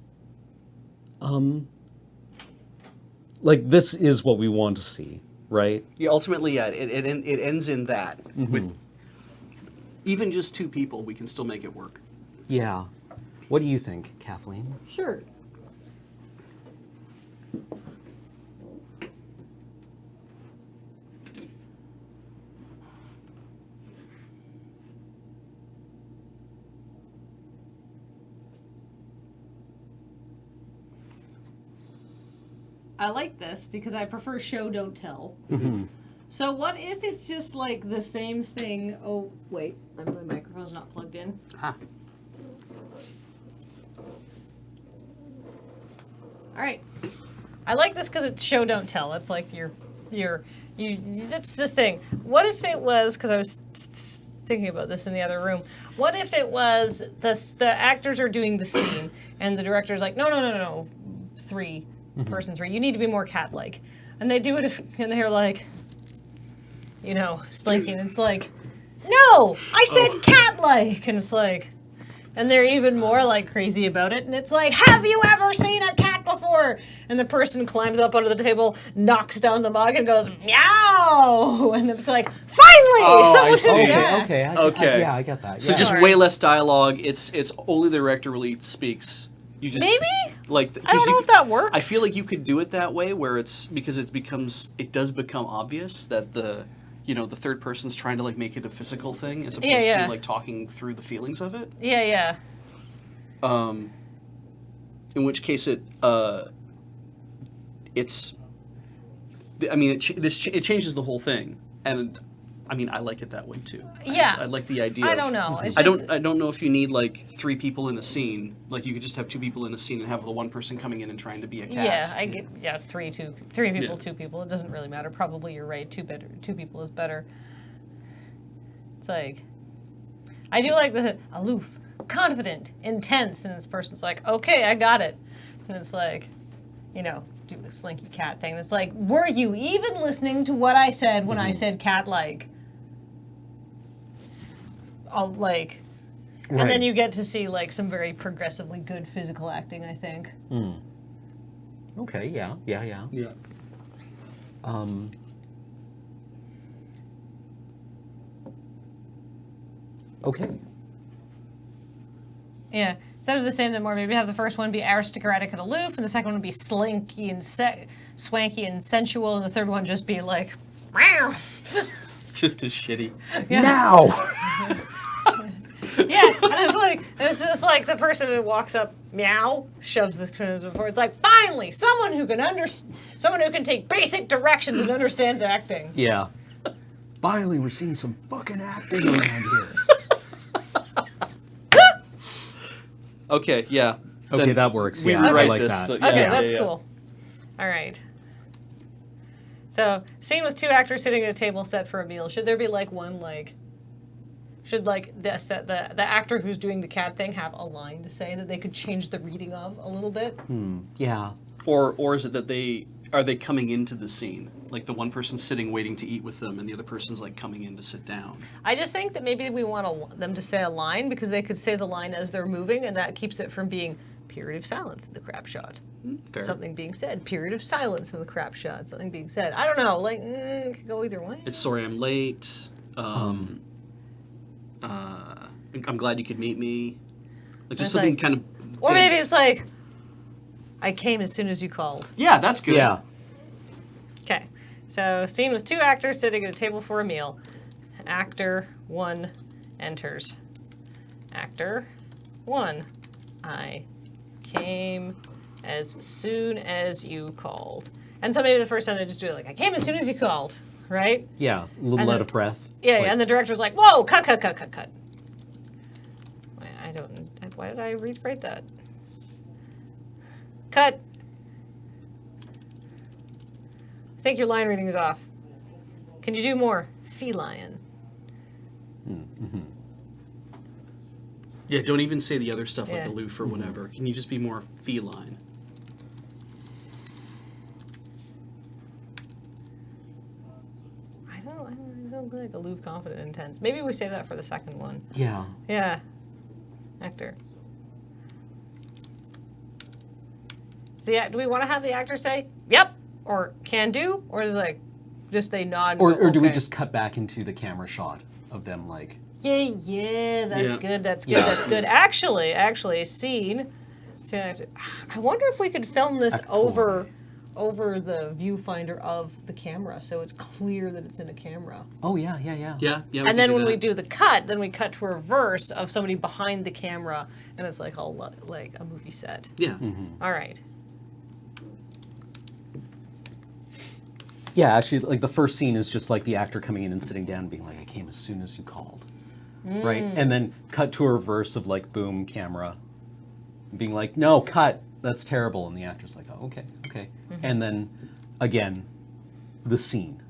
Like, this is what we want to see, right? Yeah, ultimately, yeah, it ends in that. With even just two people, we can still make it work. Yeah. What do you think, Kathleen? Sure. I like this because I prefer show, don't tell. So what if it's just like the same thing? Oh, wait, my microphone's not plugged in. Huh. All right. I like this because it's show, don't tell. It's like you. That's the thing. What if it was? Because I was thinking about this in the other room. What if it was the actors are doing the scene and the director's like, no, person three. You need to be more cat-like, and they do it, and they're like, slinking. It's like, no, I said cat-like, and it's like. And they're even more like crazy about it. And it's like, have you ever seen a cat before? And the person climbs up onto the table, knocks down the mug, and goes, meow. And then it's like, finally, someone I see. react. Okay. Yeah, I get that. So yeah. just Sorry. way less dialogue. It's only the director really speaks. You just Maybe? like I don't know if that works. I feel like you could do it that way, where it's because it does become obvious that the third person's trying to like make it a physical thing as opposed to like talking through the feelings of it. Yeah. In which case it changes the whole thing, and I mean I like it that way too. Yeah. I like the idea. I don't know. It's I just, don't know if you need like 3 people in a scene. Like you could just have 2 people in a scene and have the one person coming in and trying to be a cat. Yeah, I get 3 people, Yeah. 2 people. It doesn't really matter. Probably you're right. 2 people is better. It's like, I do like the aloof, confident, intense, and this person's like, okay, I got it. And it's like, do the slinky cat thing. It's like, were you even listening to what I said when I said cat-like? I'll like, Right. and then you get to see like some very progressively good physical acting, I think. Okay, yeah. Yeah. Okay. Yeah. Instead of the same, then more. Maybe have the first one be aristocratic and aloof, and the second one would be slinky and swanky and sensual, and the third one just be like, meow. Just as shitty. Yeah. Now! Yeah, and it's just like the person who walks up, meow, shoves the before. It's like, finally, someone who can take basic directions and understands acting. Yeah. Finally, we're seeing some fucking acting around here. Okay, yeah. Okay, Then that works. we Yeah, I rewrite like this. that. Okay, Yeah, that's yeah. cool. All right. So, scene with two actors sitting at a table set for a meal. Should there be like one like? Should like the actor who's doing the cat thing have a line to say that they could change the reading of a little bit? Yeah. Or is it that they coming into the scene? Like the one person's sitting waiting to eat with them and the other person's like coming in to sit down. I just think that maybe we want them to say a line because they could say the line as they're moving, and that keeps it from being period of silence in the crap shot. Fair. Something being said. Period of silence in the crap shot. Something being said. I don't know. Like, it could go either way. It's sorry I'm late. I'm glad you could meet me. Like just It's something like- kind of. Or maybe it's like, I came as soon as you called. Yeah, that's good. Yeah. Okay. So, scene with two actors sitting at a table for a meal. Actor 1 enters. Actor 1. I came as soon as you called. And so maybe the first time they just do it like, I came as soon as you called, right? Yeah. A little And out then- of breath. Yeah, It's like, and the director's like, whoa, cut. Why did I rewrite that? Cut. I think your line reading is off. Can you do more? Feline. Yeah, don't even say the other stuff like Yeah. aloof or whatever. Can you just be more feline? I don't like aloof, confident, intense. Maybe we save that for the second one. Yeah. Yeah. Actor. So yeah, do we want to have the actor say, yep, or can do, or is it like, just they nod and Or go, do we "Okay." just cut back into the camera shot of them like, Yeah, that's Yeah. good, that's good, Yeah. that's good. Actually, scene. I wonder if we could film this over the viewfinder of the camera, so it's clear that it's in a camera. oh yeah. Yeah, yeah. we And can then do when that. we do the cut, then we cut to a reverse of somebody behind the camera, and it's like all like a movie set. Yeah. All right. Yeah, actually, like the first scene is just like the actor coming in and sitting down and being like, I came as soon as you called. Right? And then cut to a reverse of like, boom, camera. Being like, no, cut. That's terrible. And the actor's like, oh, okay. And then, again, the scene.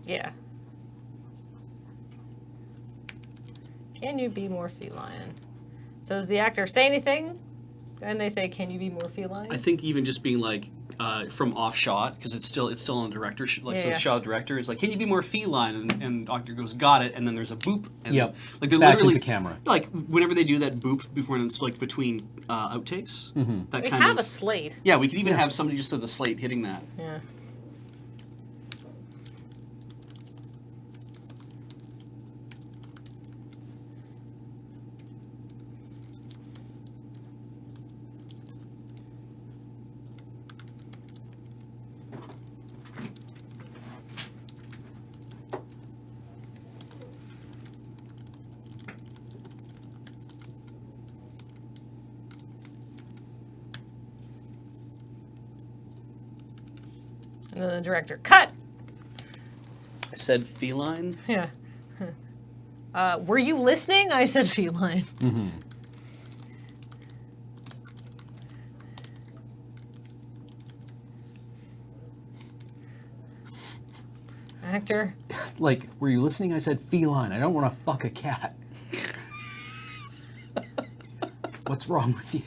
Yeah. Can you be more feline? So does the actor say anything? And they say, can you be more feline? I think even just being like from off shot because it's still on director so Yeah. shot director is like, can you be more feline? And actor goes, got it, and then there's a boop. And Yep. like they Back literally into camera. like whenever they do that boop before and it's like between outtakes. That we kind have of a slate. yeah. We could even have somebody just with a slate hitting that. Yeah. And then the director, cut! I said feline. Yeah. Were you listening? I said feline. Actor. Like, were you listening? I said feline. I don't want to fuck a cat. What's wrong with you?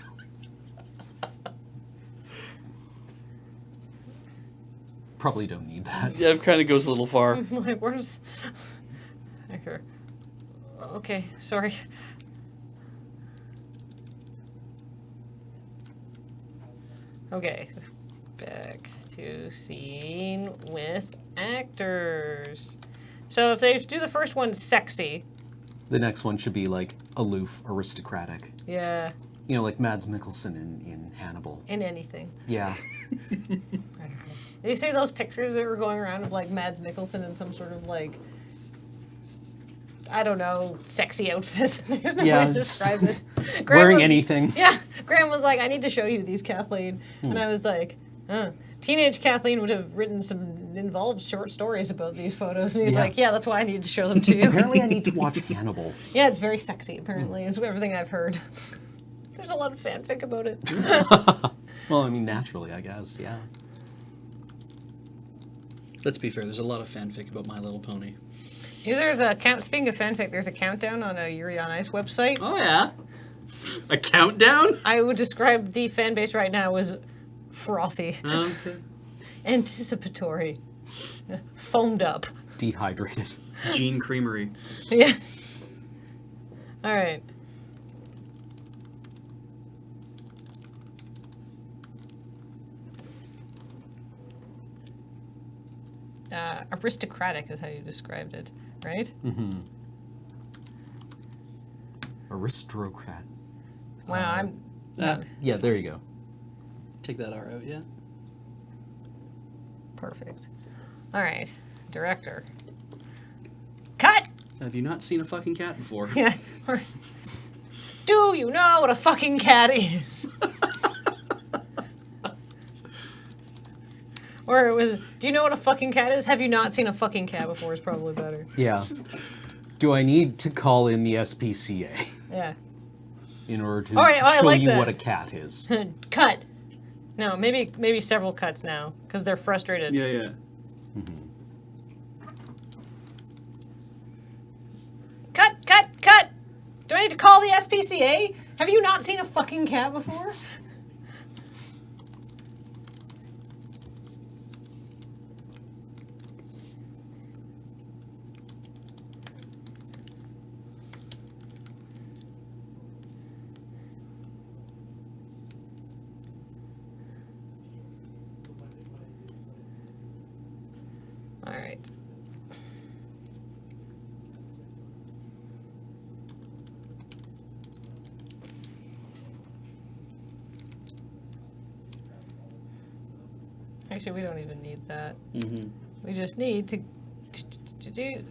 Probably don't need that. Yeah, it kind of goes a little far. Like, where's actor? Okay, sorry. Okay, back to scene with actors. So if they do the first one sexy, The next one should be like, aloof, aristocratic. Yeah. You know, like Mads Mikkelsen in Hannibal. In anything. Yeah. Did you see those pictures that were going around of like Mads Mikkelsen in some sort of like, I don't know, sexy outfit? There's no way to describe it. Wearing anything. Yeah. Graham was like, I need to show you these, Kathleen. And I was like, teenage Kathleen would have written some involved short stories about these photos. And he's like, yeah, that's why I need to show them to you. Apparently I need to watch Hannibal. Yeah, it's very sexy, apparently, is everything I've heard. There's a lot of fanfic about it. Well, I mean, naturally, I guess, yeah. Let's be fair. There's a lot of fanfic about My Little Pony. There's a count. Speaking of fanfic, there's a countdown on a Yuri on Ice website. Oh yeah, a countdown. I would describe the fan base right now as frothy, Okay. anticipatory, foamed up. Dehydrated. Gene Creamery. Yeah. All right. Aristocratic is how you described it, right? Mm-hmm. Aristocrat. Wow, I'm Yeah, there you go. Take that R out, yeah. perfect. All right, director. Cut. Have you not seen a fucking cat before? Yeah. Do you know what a fucking cat is? Or it was, do you know what a fucking cat is? Have you not seen a fucking cat before is probably better. Yeah. Do I need to call in the SPCA Yeah. in order to All right, I show like you that. what a cat is? Cut. No, maybe several cuts now, because they're frustrated. Yeah, yeah. Cut! Do I need to call the SPCA? Have you not seen a fucking cat before? All right. Actually, we don't even need that. Mm-hmm. We just need to do.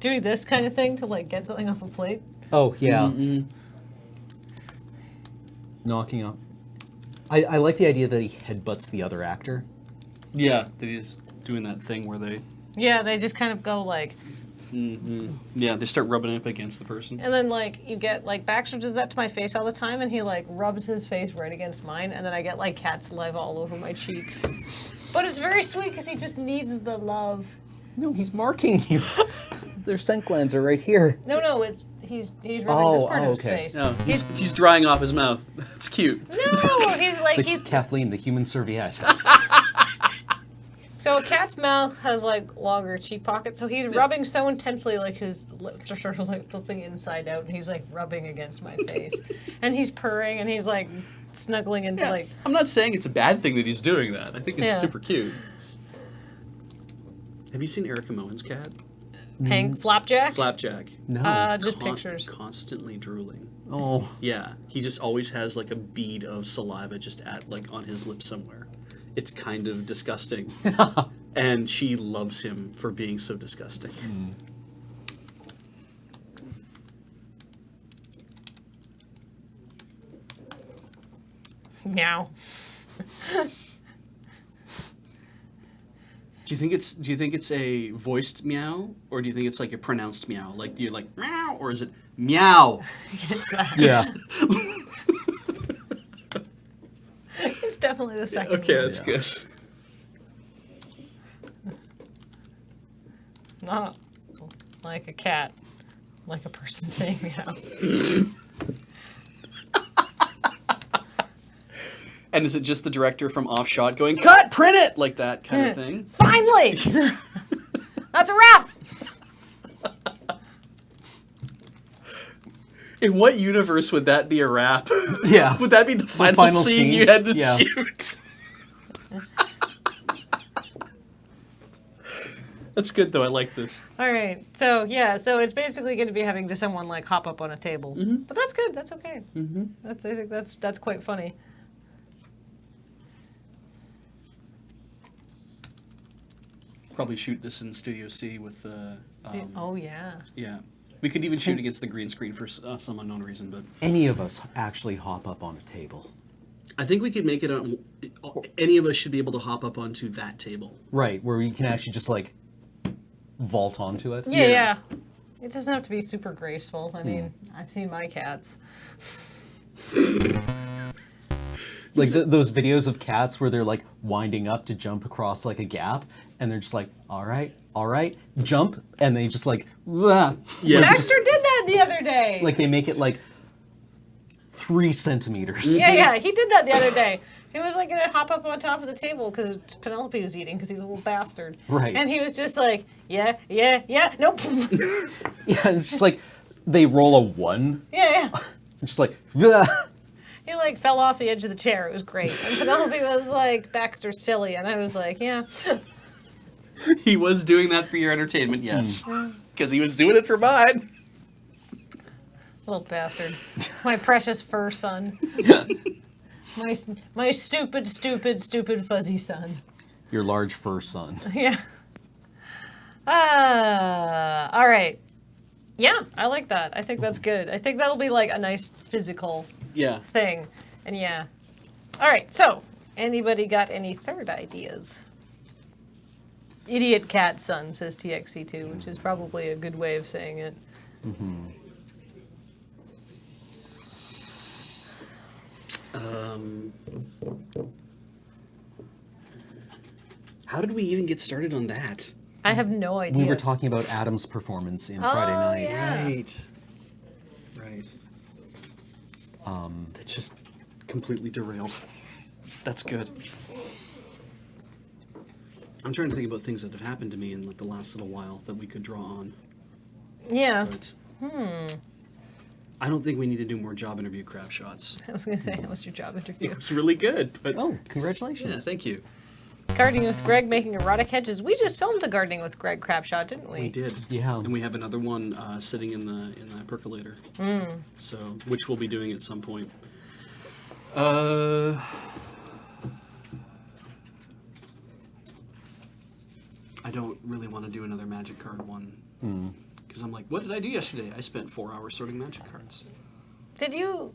Doing this kind of thing to like get something off a plate. Oh, yeah. Mm-hmm. Knocking up. I like the idea that he headbutts the other actor. Yeah, that he's doing that thing where they... Yeah, they just kind of go like, Yeah, they start rubbing up against the person. and then like you get like Baxter does that to my face all the time, and he like rubs his face right against mine, and then I get like cat saliva all over my cheeks. But it's very sweet because he just needs the love. No, he's marking you. Their scent glands are right here. No, it's he's rubbing this part of his okay. face. No, he's drying off his mouth. That's cute. No, he's like The Kathleen, the human serviette. So a cat's mouth has like longer cheek pockets, so he's rubbing so intensely, like his lips are sort of like flipping inside out, and he's like rubbing against my face, and he's purring, and he's like snuggling into like. I'm not saying it's a bad thing that he's doing that. I think it's Yeah. super cute. Have you seen Erica Moen's cat? Pink flapjack. Flapjack. No. Just pictures. Constantly drooling. Oh. Yeah, he just always has like a bead of saliva just at like on his lips somewhere. It's kind of disgusting. And she loves him for being so disgusting. Meow. Do you think it's a voiced meow, or do you think it's like a pronounced meow? Like, do you like meow, or is it meow? Yeah. It's definitely the second. Okay, one. that's good. Not like a cat, like a person saying meow. And is it just the director from Offshot going, cut, print it, like that kind of thing? Finally, that's a wrap. In what universe would that be a rap? Yeah. Would that be the final scene you had to Yeah. shoot? That's good though. I like this. All right. So yeah. So it's basically going to be having to someone like hop up on a table. But that's good. That's okay. I think that's quite funny. Probably shoot this in Studio C with Oh yeah. yeah. We could even shoot against the green screen for some unknown reason, but Any of us actually hop up on a table. I think we could make it on. Any of us should be able to hop up onto that table. Right, where you can actually just like vault onto it. Yeah, Yeah. yeah. It doesn't have to be super graceful. I mean, I've seen my cats. Like those videos of cats where they're like winding up to jump across like a gap, and they're just like, all right, jump, and they just like, "Wah." Yeah. Like, Baxter did that the other day. like they make it like 3 centimeters. Yeah, he did that the other day. He was like gonna hop up on top of the table because Penelope was eating because he's a little bastard. Right. And he was just like, yeah, nope. Yeah, it's just like they roll a 1. yeah. It's just like, "Wah." He like fell off the edge of the chair. It was great. And Penelope was like, Baxter's silly. And I was like, yeah. He was doing that for your entertainment, yes, because he was doing it for mine. Little bastard. My precious fur son. My stupid fuzzy son. Your large fur son. Yeah. All right. Yeah, I like that. I think that's good. I think that'll be like a nice physical Yeah. thing. And yeah. All right, so anybody got any third ideas? Idiot cat son, says TXC2, which is probably a good way of saying it. How did we even get started on that? I have no idea. We were talking about Adam's performance in Friday Night. yeah. Right. Right. It just completely derailed. That's good. I'm trying to think about things that have happened to me in like the last little while that we could draw on. Yeah. But I don't think we need to do more job interview crap shots. I was going to say, how was your job interview? It was really good. But Oh, yeah, congratulations. thank you. Gardening with Greg making erotic hedges. We just filmed a Gardening with Greg crap shot, didn't we? We did. Yeah. And we have another one sitting in the percolator. So, which we'll be doing at some point. I don't really want to do another magic card one. Because I'm like, what did I do yesterday? I spent 4 hours sorting magic cards. Did you?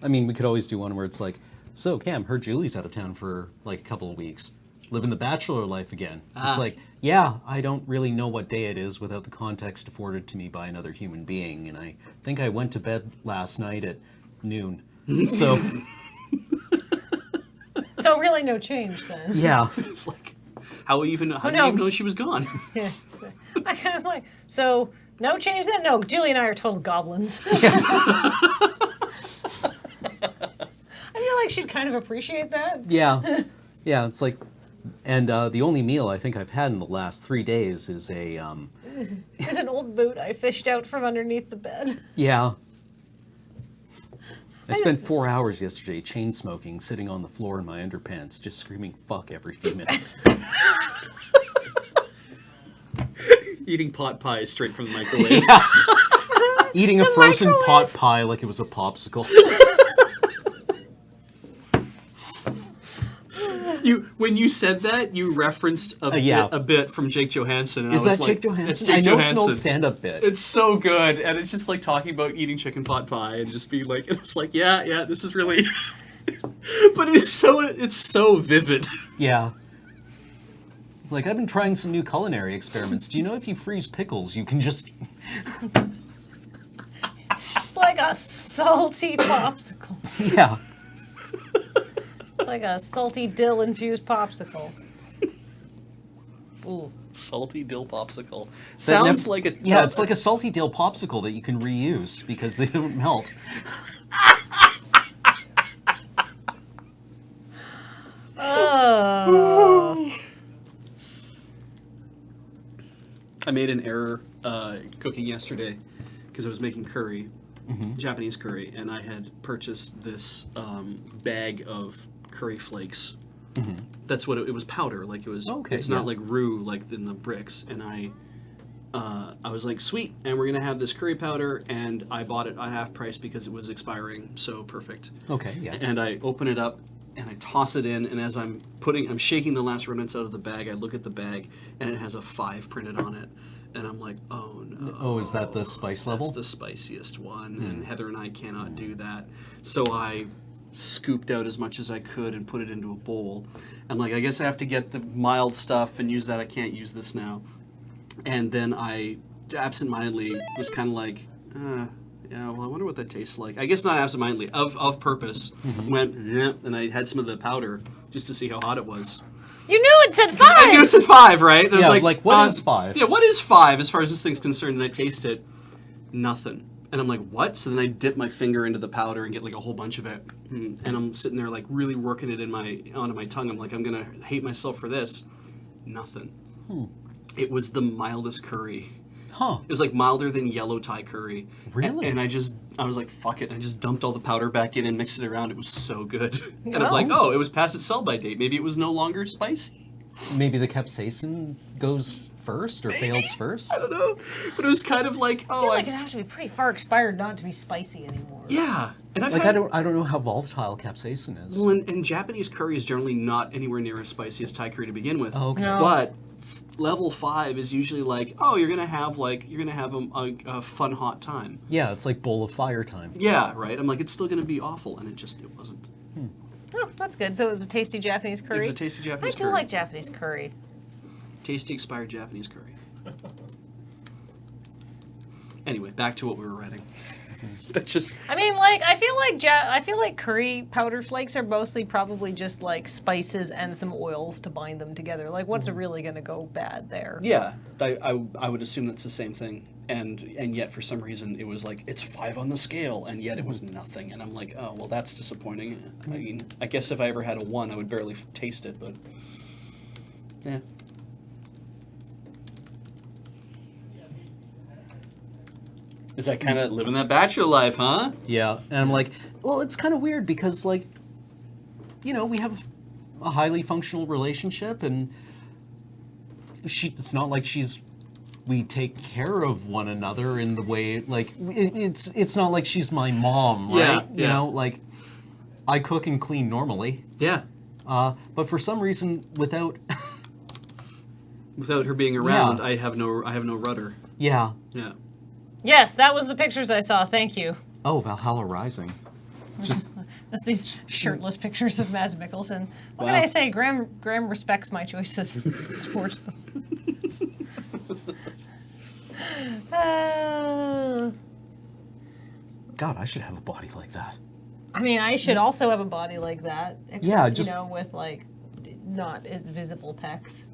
I mean, we could always do one where it's like, so Cam, heard Julie's out of town for like a couple of weeks. Living the bachelor life again. It's like, yeah, I don't really know what day it is without the context afforded to me by another human being. And I think I went to bed last night at noon. So, So really no change then. yeah. It's like, how do you even no. know she was gone? Yeah. I kind of like, so no change then? No, Julie and I are total goblins. I feel like she'd kind of appreciate that. Yeah. Yeah, it's like, and the only meal I think I've had in the last 3 days is a, Is an old boot I fished out from underneath the bed. yeah. I spent 4 hours yesterday chain smoking, sitting on the floor in my underpants, just screaming fuck every few minutes. Eating pot pie straight from the microwave. Eating a frozen microwave. pot pie like it was a popsicle. When you said that, you referenced a bit from Jake Johansson. And Is I was that like, Jake Johansson? It's Jake I know Johansson. it's an old stand-up bit. It's so good, and it's just like talking about eating chicken pot pie and just being like, it was like, yeah, this is really, but it's so vivid. Yeah. Like, I've been trying some new culinary experiments. Do you know if you freeze pickles, you can just... It's like a salty popsicle. Yeah. It's like a salty dill-infused popsicle. Ooh. Salty dill popsicle. That Sounds nev- like a Yeah, it's like a salty dill popsicle that you can reuse because they don't melt. I made an error cooking yesterday because I was making curry, Japanese curry, and I had purchased this bag of curry flakes. That's what it was, powder. Like it was. Okay, it's not like roux like in the bricks. And I was like, sweet, and we're gonna have this curry powder, and I bought it at half price because it was expiring. So perfect. Okay, yeah. And I open it up and I toss it in, and as I'm shaking the last remnants out of the bag, I look at the bag and it has a 5 printed on it. And I'm like, oh no. Oh, is that the spice level? That's the spiciest one, and Heather and I cannot do that. So I scooped out as much as I could and put it into a bowl. And like, I guess I have to get the mild stuff and use that. I can't use this now. And then I absentmindedly was kind of like, yeah, well, I wonder what that tastes like. I guess not absentmindedly, of purpose. Went, and I had some of the powder just to see how hot it was. You knew it said 5! I knew it said 5, right? And I was like, what is 5? Yeah, what is 5 as far as this thing's concerned? And I taste it, nothing. And I'm like, what? So then I dip my finger into the powder and get like a whole bunch of it. And I'm sitting there like really working it onto my tongue. I'm like, I'm going to hate myself for this. Nothing. It was the mildest curry. Huh. It was like milder than yellow Thai curry. Really? And I was like, fuck it. I just dumped all the powder back in and mixed it around. It was so good. And I'm Oh. like, oh, it was past its sell-by date. Maybe it was no longer spicy. Maybe the capsaicin goes first or fails first? I don't know. But it was kind of like, I feel like it'd have to be pretty far expired not to be spicy anymore. yeah. And I've Like, had, I don't know how volatile capsaicin is. well, and Japanese curry is generally not anywhere near as spicy as Thai curry to begin with. Oh, okay. No. But level 5 is usually like, oh, you're gonna have a fun hot time. Yeah, it's like bowl of fire time. Yeah, right. I'm like, it's still gonna be awful, and it wasn't. Oh, that's good. So it was a tasty Japanese curry? It was a tasty Japanese I do curry. like Japanese curry. Tasty expired Japanese curry. Anyway, back to what we were writing. That's just I mean, like, I feel like curry powder flakes are mostly probably just like spices and some oils to bind them together. Like, what's really going to go bad there? yeah. I would assume that's the same thing. And yet for some reason it was like it's 5 on the scale, and yet it was nothing. And I'm like, oh well, that's disappointing. I mean, I guess if I ever had a 1, I would barely taste it, but yeah. Is that kind of living that bachelor life, huh? Yeah, and I'm like, well, it's kind of weird because, like, you know, we have a highly functional relationship, and it's not like we take care of one another in the way, like, it's not like she's my mom, right? Yeah, You yeah. know, like, I cook and clean normally, Yeah. but for some reason, without Without her being around, Yeah. I have no rudder. yeah. Yeah. Yes, that was the pictures I saw. Thank you. Oh, Valhalla Rising. Just That's these shirtless pictures of Mads Mikkelsen. What Wow. can I say? Graham respects my choices. Supports them. God, I should have a body like that. I mean, I should also have a body like that. Except, Yeah, just- you know, with like not as visible pecs.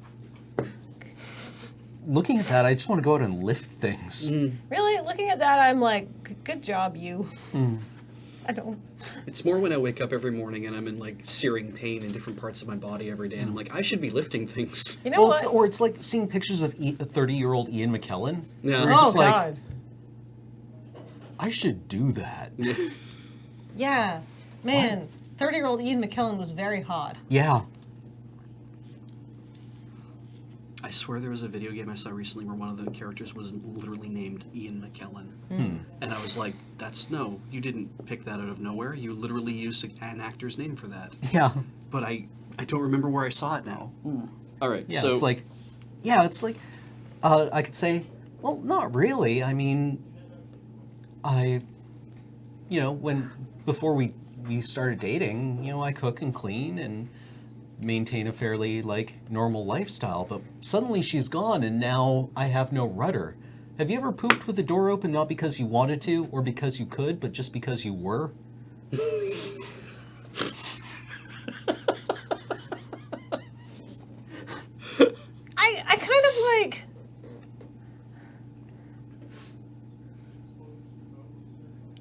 Looking at that, I just want to go out and lift things. Really, looking at that, I'm like, good job, you. I don't. It's more when I wake up every morning and I'm in like searing pain in different parts of my body every day, and I'm like, I should be lifting things. You know Well, what? it's like seeing pictures of a 30-year-old Ian McKellen. Yeah. where you're Oh just like, God. I should do that. Yeah, man. 30-year-old Ian McKellen was very hot. Yeah. I swear there was a video game I saw recently where one of the characters was literally named Ian McKellen. And I was like, no, you didn't pick that out of nowhere. You literally used an actor's name for that. Yeah. But I don't remember where I saw it now. All right, Yeah, so it's like, I could say, well, not really. I mean, before we started dating, you know, I cook and clean and maintain a fairly, like, normal lifestyle. But suddenly she's gone, and now I have no rudder. Have you ever pooped with the door open, not because you wanted to or because you could, but just because you were? I kind of like.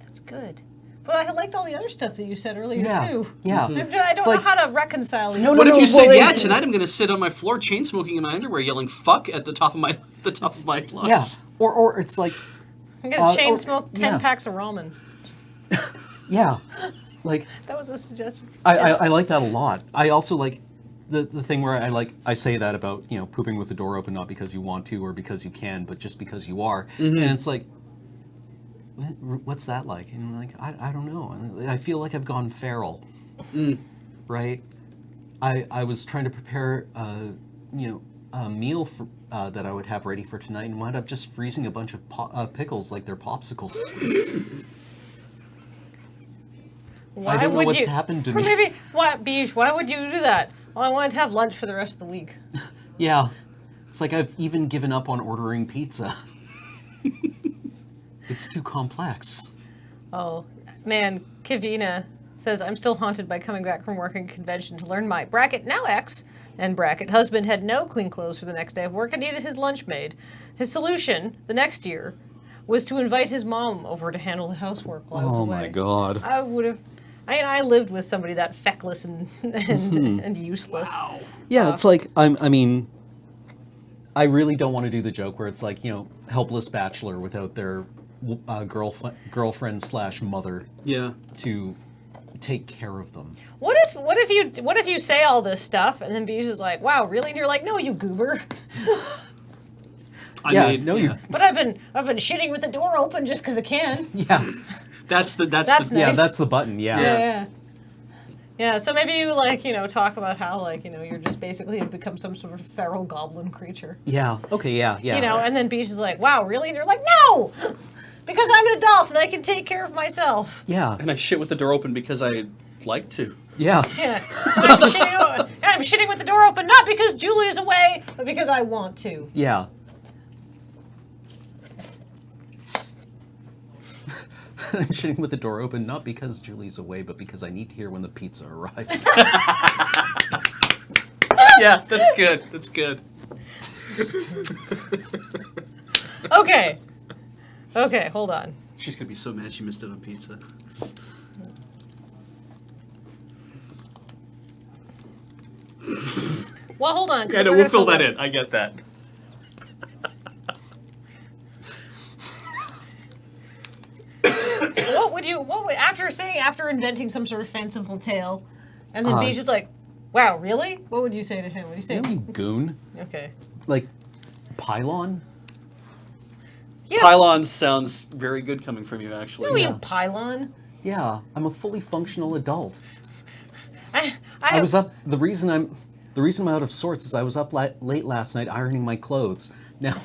That's good. But I liked all the other stuff that you said earlier too. Yeah. I It's don't know like- how to reconcile these. No, two. what if you said, well, yeah, it- tonight I'm going to sit on my floor chain smoking in my underwear yelling fuck at the top of my lungs? Yeah. Or it's like, I'm gonna chain or- smoke 10 yeah. packs of ramen. Yeah, like That was a suggestion. I like that a lot. I also like the thing where I say that about, you know, pooping with the door open, not because you want to or because you can, but just because you are. And it's like, what's that like? And I'm like, I don't know. I feel like I've gone feral, right? I was trying to prepare, you know, a meal for, that I would have ready for tonight, and wound up just freezing a bunch of pickles like they're popsicles. Why I don't know would what's you, happened to or me. maybe, why would you do that? Well, I wanted to have lunch for the rest of the week. Yeah, it's like I've even given up on ordering pizza. It's too complex. Oh, man, Kivina says, I'm still haunted by coming back from working convention to learn my bracket now ex and bracket husband had no clean clothes for the next day of work and needed his lunch made. His solution, the next year, was to invite his mom over to handle the housework while I was Oh away. my god. I would have... I lived with somebody that feckless and useless. Wow. Yeah, it's like I mean, I really don't want to do the joke where it's like, you know, helpless bachelor without their girlfriend slash mother Yeah. to take care of them. What if you say all this stuff and then Beej is like, wow, really? And you're like, no, you goober. But I've been shitting with the door open just because I can. Yeah, That's Nice. yeah, that's the button. Yeah. Yeah, so maybe you like, you know, talk about how like, you know, you're just basically have become some sort of feral goblin creature. Yeah. Okay. Yeah. Yeah. You know, and then Beej is like, wow, really? And you're like, no! Because I'm an adult and I can take care of myself. Yeah. And I shit with the door open because I like to. Yeah. Yeah. I'm shitting with the door open, not because Julia's away, but because I want to. Yeah. I'm shitting with the door open, not because Julie's away, but because I need to hear when the pizza arrives. Yeah, that's good. That's good. Okay. Okay, hold on. She's gonna be so mad she missed it on pizza. Well, hold on. 'cause I know, we're we'll gonna fill that in. I get that. after inventing some sort of fanciful tale, and then Beej is like, wow, really? What would you say to him? What do you say? You goon. Okay. Like, pylon? Yeah. Pylon sounds very good coming from you, actually. No, you pylon. Yeah, I'm a fully functional adult. I was up. The reason I'm out of sorts is I was up late last night ironing my clothes. Now,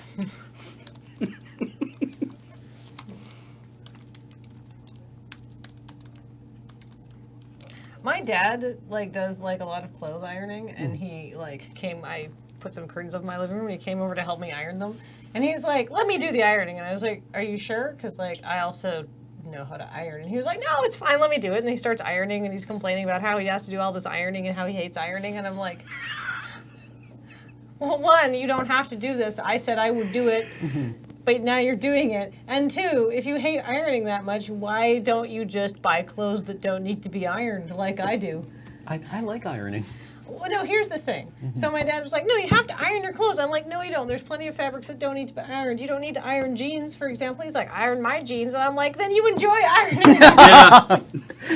My dad does a lot of clothes ironing, and he came. I put some curtains over my living room, and he came over to help me iron them. And he's like, "Let me do the ironing," and I was like, "Are you sure?" Because I also know how to iron. And he was like, "No, it's fine. Let me do it." And he starts ironing, and he's complaining about how he has to do all this ironing and how he hates ironing. And I'm like, well, one, you don't have to do this. I said I would do it. But now you're doing it. And two, if you hate ironing that much, why don't you just buy clothes that don't need to be ironed like I do? I like ironing. Well, no, here's the thing. So my dad was like, no, you have to iron your clothes. I'm like, no, you don't. There's plenty of fabrics that don't need to be ironed. You don't need to iron jeans, for example. He's like, iron my jeans. And I'm like, then you enjoy ironing.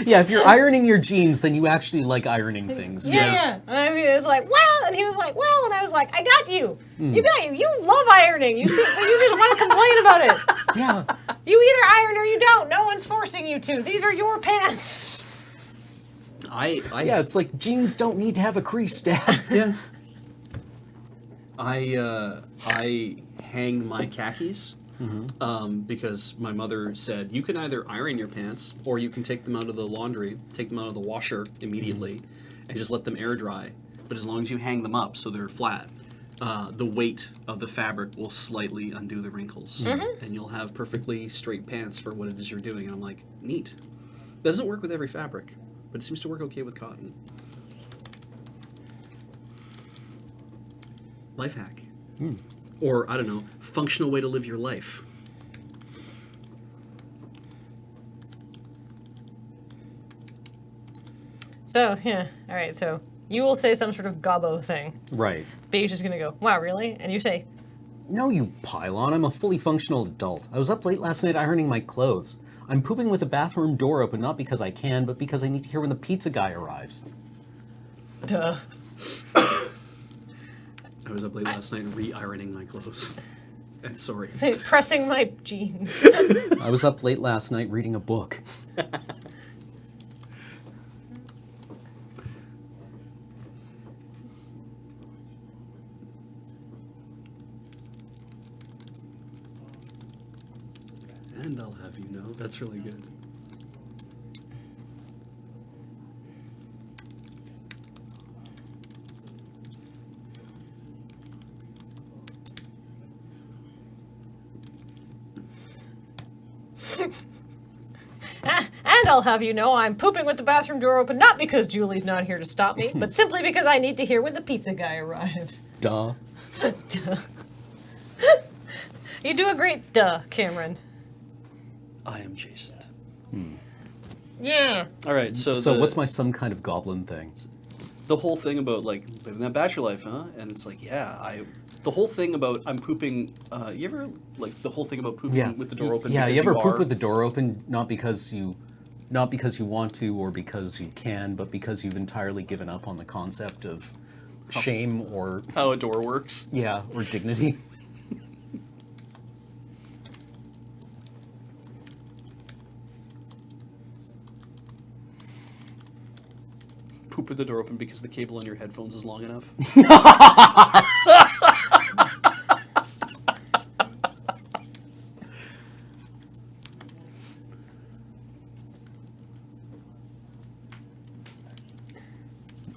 Yeah, if you're ironing your jeans, then you actually like ironing things. Yeah. And I was like, well, and he was like, well, and I was like, I got you. You got you. You love ironing. You see, but you just want to complain about it. Yeah. You either iron or you don't. No one's forcing you to. These are your pants. Yeah, it's like jeans don't need to have a crease, Dad. Yeah. I hang my khakis because my mother said you can either iron your pants or you can take them out of the laundry, take them out of the washer immediately, and just let them air dry. But as long as you hang them up so they're flat, the weight of the fabric will slightly undo the wrinkles, and you'll have perfectly straight pants for what it is you're doing. And I'm like, neat. Doesn't work with every fabric, but it seems to work okay with cotton. Life hack. Or, I don't know, functional way to live your life. So, yeah. All right, so you will say some sort of gobbo thing. Right. Beige is going to go, wow, really? And you say, No, you pylon. I'm a fully functional adult. I was up late last night ironing my clothes. I'm pooping with the bathroom door open, not because I can, but because I need to hear when the pizza guy arrives. Duh. I was up late last night re-ironing my clothes. I'm sorry. Pressing my jeans. I was up late last night reading a book. And I'll have you know, that's really good. And I'll have you know, I'm pooping with the bathroom door open, not because Julie's not here to stop me, but simply because I need to hear when the pizza guy arrives. Duh. Duh. You do a great duh, Cameron. I am chastened. Yeah. All right, so What's my some kind of goblin thing? the whole thing about like living that bachelor life, huh? And it's like, yeah, the whole thing about I'm pooping. You ever like the whole thing about pooping with the door open? Yeah, because you ever poop are? with the door open, not because you want to or because you can, but because you've entirely given up on the concept of shame or How a door works? or dignity. Poop with the door open because the cable on your headphones is long enough.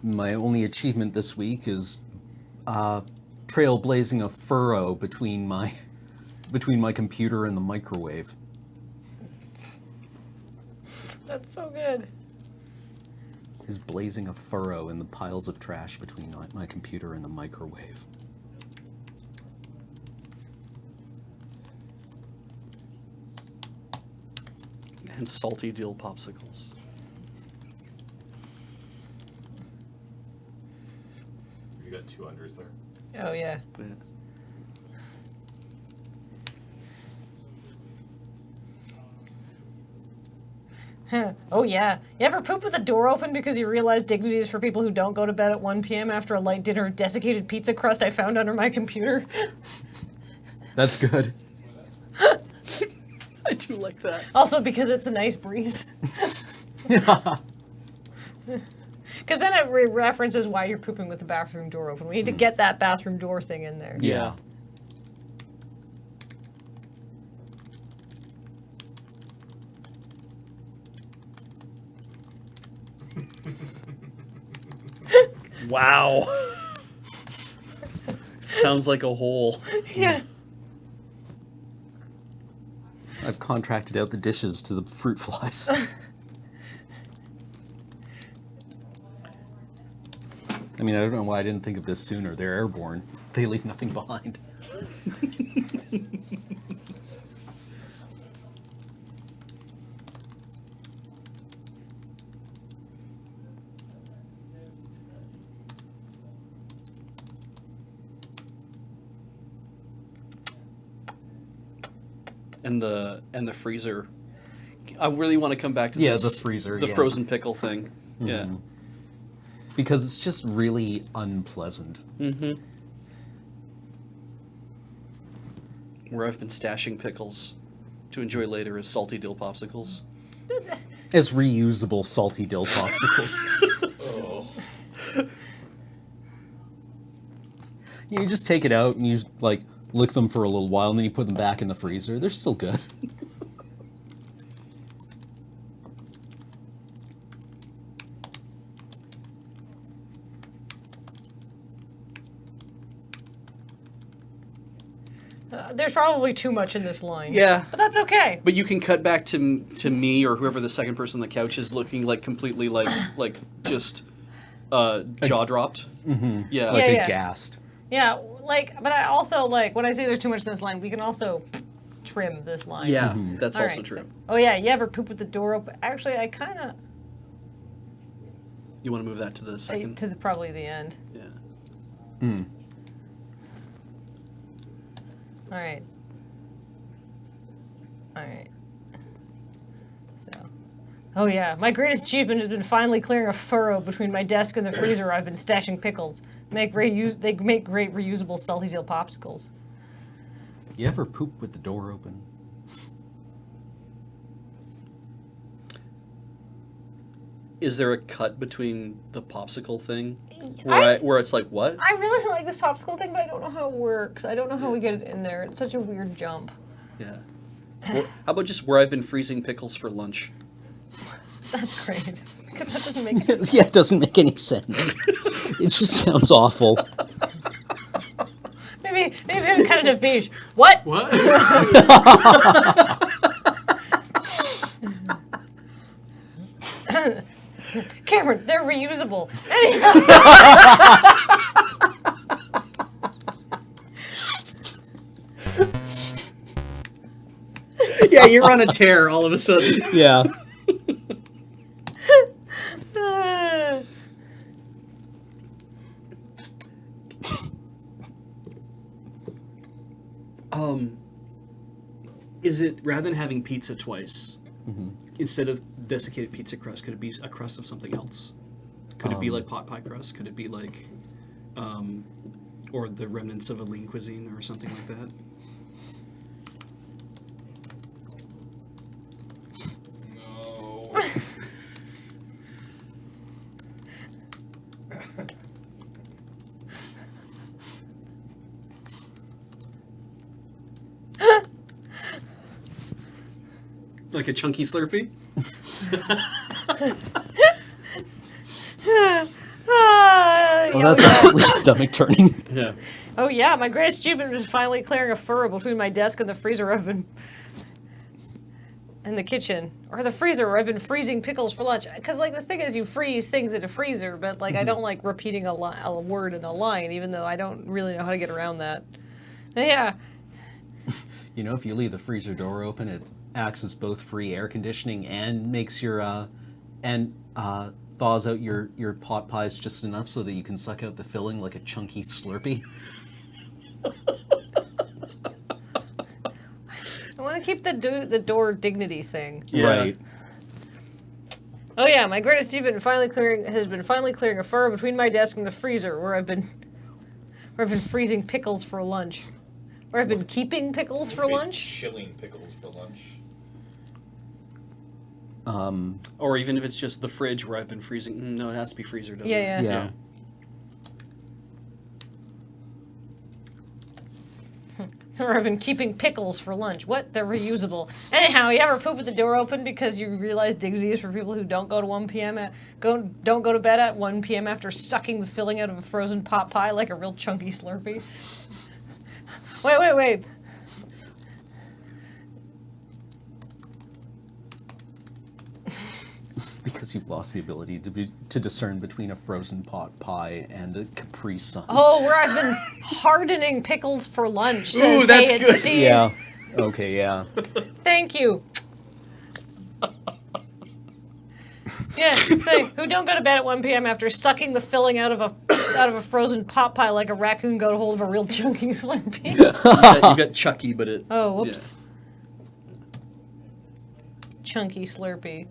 My only achievement this week is trailblazing a furrow between my computer and the microwave. That's so good. Is blazing a furrow in the piles of trash between my computer and the microwave. And salty dill popsicles. You got 2 unders there. Oh, yeah. Yeah. Oh, yeah. You ever poop with the door open because you realize dignity is for people who don't go to bed at 1 p.m. after a light dinner of desiccated pizza crust I found under my computer? That's good. I do like that. Also because it's a nice breeze. Because then it references why you're pooping with the bathroom door open. We need to get that bathroom door thing in there. Yeah. Wow. Sounds like a hole. Yeah. I've contracted out the dishes to the fruit flies. I mean, I don't know why I didn't think of this sooner. They're airborne. They leave nothing behind. And the freezer. I really want to come back to this. the freezer, The yeah. frozen pickle thing. Yeah. Because it's just really unpleasant. Mm-hmm. Where I've been stashing pickles to enjoy later as salty dill popsicles. As reusable salty dill popsicles. Oh. You just take it out and you like lick them for a little while and then you put them back in the freezer. They're still good. There's probably too much in this line. Yeah. But that's okay. But you can cut back to me or whoever the second person on the couch is looking like completely like just jaw dropped. Mm-hmm. Yeah. Like Yeah. aghast. Yeah, but I also, when I say there's too much in this line, we can also trim this line. Yeah, that's All also right, true. so- oh, yeah, you ever poop with the door open? Actually, I kind of, You want to move that to the second? probably the end. Yeah. All right. All right. Oh yeah, my greatest achievement has been finally clearing a furrow between my desk and the freezer where I've been stashing pickles. They make great reusable salty dill popsicles. You ever poop with the door open? Is there a cut between the popsicle thing where it's like, what? I really like this popsicle thing, but I don't know how it works. I don't know how we get it in there. It's such a weird jump. Yeah. Or, how about just where I've been freezing pickles for lunch? That's great. Because that doesn't make any sense. Yeah, it doesn't make any sense. It just sounds awful. Maybe I'm kind of beige. What? What? Cameron, they're reusable. Yeah, you're on a tear all of a sudden. Yeah. Is it, rather than having pizza twice, instead of desiccated pizza crust, could it be a crust of something else? Could it be like pot pie crust? Could it be like, or the remnants of a lean cuisine or something like that? No. Like a chunky Slurpee? Oh, that's actually stomach turning. Yeah. Oh yeah, my greatest achievement was finally clearing a furrow between my desk and the freezer where I've been... in the kitchen. Or the freezer where I've been freezing pickles for lunch. Because, like, the thing is, you freeze things in a freezer, but, like, I don't like repeating a word in a line, even though I don't really know how to get around that. Yeah. You know, if you leave the freezer door open, it acts as both free air conditioning and makes your thaws out your pot pies just enough so that you can suck out the filling like a chunky Slurpee. I want to keep the door dignity thing. Yeah. Right. Oh yeah, my greatest achievement has been finally clearing a furrow between my desk and the freezer where I've been freezing pickles for lunch. Where I've been keeping pickles for lunch. Chilling pickles for lunch. Or even if it's just the fridge where I've been freezing. No, it has to be freezer, doesn't it? Yeah. Yeah. Or I've been keeping pickles for lunch. What? They're reusable. Anyhow, you ever poop with the door open because you realize dignity is for people who don't go to 1 p.m. Don't go to bed at 1 p.m. after sucking the filling out of a frozen pot pie like a real chunky Slurpee? Wait. Because you've lost the ability to discern between a frozen pot pie and a Capri Sun. Oh, where I've been hardening pickles for lunch. Says, Ooh, that's hey, it's good. Steve. Yeah. Okay, yeah. Thank you. Yeah, say, who don't go to bed at 1 p.m. after sucking the filling out of a frozen pot pie like a raccoon got a hold of a real chunky Slurpee. You've got Chucky, but it... Oh, whoops. Chunky Slurpee.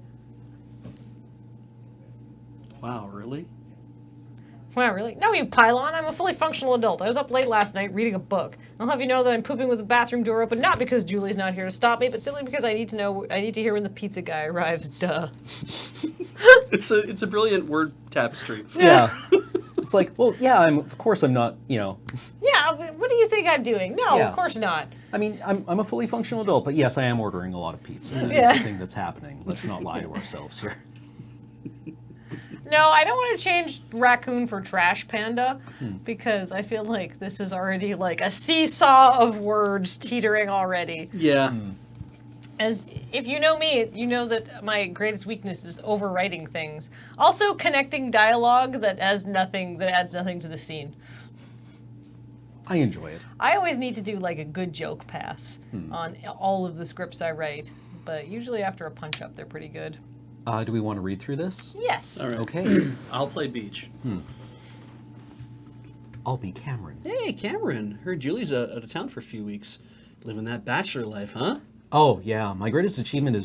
Wow, really? Wow, really? No, you pylon. I'm a fully functional adult. I was up late last night reading a book. I'll have you know that I'm pooping with the bathroom door open, not because Julie's not here to stop me, but simply because I need to hear when the pizza guy arrives. Duh. It's a brilliant word tapestry. Yeah. It's like, well, yeah, of course I'm not, Yeah, what do you think I'm doing? No, Yeah. of course not. I mean, I'm a fully functional adult, but yes, I am ordering a lot of pizza. That Yeah. is the thing that's happening. Let's not lie to ourselves here. No, I don't want to change raccoon for trash panda because I feel like this is already like a seesaw of words teetering already. Yeah. As if you know me, you know that my greatest weakness is overwriting things. Also, connecting dialogue that adds nothing to the scene. I enjoy it. I always need to do like a good joke pass on all of the scripts I write, but usually after a punch up, they're pretty good. Do we want to read through this? Yes. All right. Okay. I'll play Beach. I'll be Cameron. Hey, Cameron. Heard Julie's out of town for a few weeks. Living that bachelor life, huh? Oh, yeah. My greatest achievement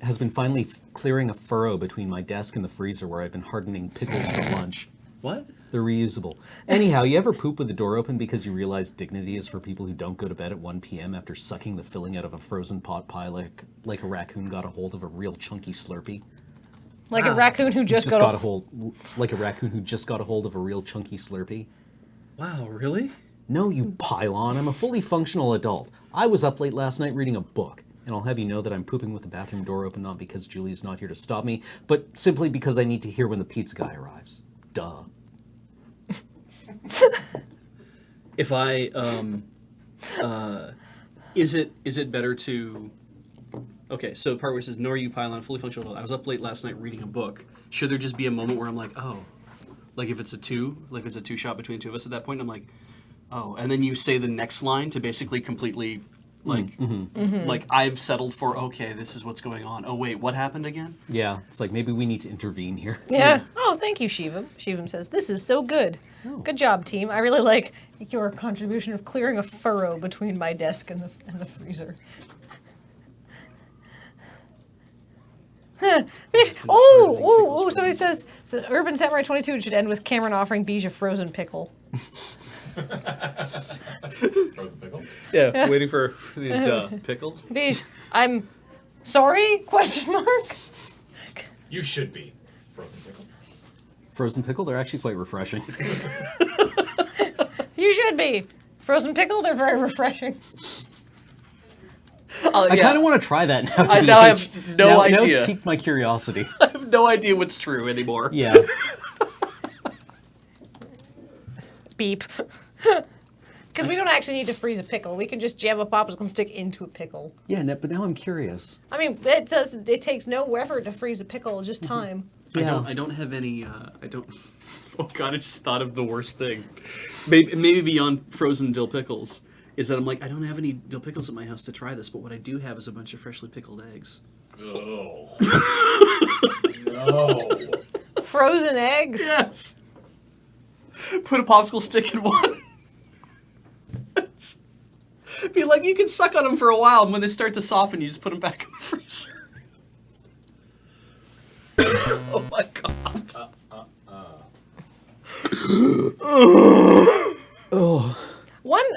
has been finally clearing a furrow between my desk and the freezer where I've been hardening pickles for lunch. What? They're reusable. Anyhow, you ever poop with the door open because you realize dignity is for people who don't go to bed at 1 p.m. after sucking the filling out of a frozen pot pie like a raccoon got a hold of a real chunky Slurpee? Like a raccoon who just got a hold, like a raccoon who just got a hold of a real chunky Slurpee? Wow, really? No, you pylon. I'm a fully functional adult. I was up late last night reading a book. And I'll have you know that I'm pooping with the bathroom door open not because Julie's not here to stop me, but simply because I need to hear when the pizza guy arrives. Duh. If I, is it better to, okay, so the part where it says, nor you pylon, fully functional adult. I was up late last night reading a book. Should there just be a moment where I'm like, oh, like if it's a two shot between two of us at that point, I'm like, oh, and then you say the next line to basically completely, like, like I've settled for, okay, this is what's going on. Oh, wait, what happened again? Yeah, it's like maybe we need to intervene here. Yeah. Oh, thank you, Shivam. Shivam says, this is so good. Oh. Good job, team. I really like your contribution of clearing a furrow between my desk and the freezer. Somebody says Urban Samurai 22 should end with Cameron offering Beej a frozen pickle. Frozen pickle? Yeah, waiting for the pickle. Beej, I'm sorry? Question mark. You should be. Frozen pickle. Frozen pickle, they're actually quite refreshing. You should be. Frozen pickle, they're very refreshing. I kind of want to try that now. I now have no idea. Now it's piqued my curiosity. I have no idea what's true anymore. Yeah. Beep. Because we don't actually need to freeze a pickle. We can just jam a popsicle stick into a pickle. Yeah, but now I'm curious. I mean, it takes no effort to freeze a pickle, just time. Yeah. I don't have any. I don't. Oh God! I just thought of the worst thing. Maybe beyond frozen dill pickles is that I'm like I don't have any dill pickles at my house to try this, but what I do have is a bunch of freshly pickled eggs. Oh. No. Frozen eggs. Yes. Put a popsicle stick in one. Be like you can suck on them for a while, and when they start to soften, you just put them back in the freezer. Oh my God.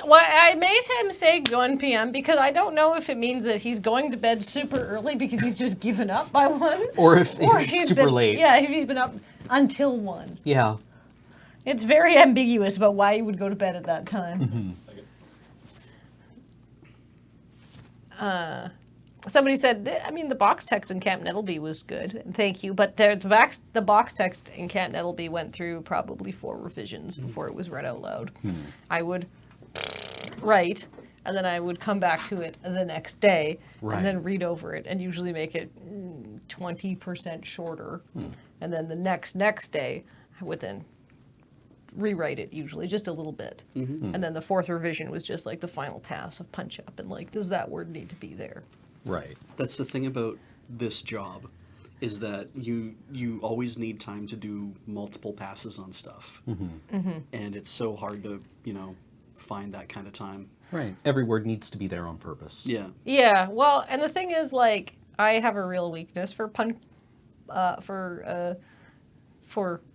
I made him say 1 p.m. because I don't know if it means that he's going to bed super early because he's just given up by 1. Or if it's super late. Yeah, if he's been up until 1. Yeah. It's very ambiguous about why you would go to bed at that time. Somebody said, I mean, the box text in Camp Nettleby was good, and thank you, but the box text in Camp Nettleby went through probably 4 revisions before it was read out loud. I would write, and then I would come back to it the next day, and then read over it, and usually make it 20% shorter. And then the next day, I would then rewrite it, usually, just a little bit. And then the 4th revision was just like the final pass of punch up, and like, does that word need to be there? Right. That's the thing about this job, is that you always need time to do multiple passes on stuff, and it's so hard to find that kind of time. Right. Every word needs to be there on purpose. Yeah. Yeah. Well, and the thing is, like, I have a real weakness for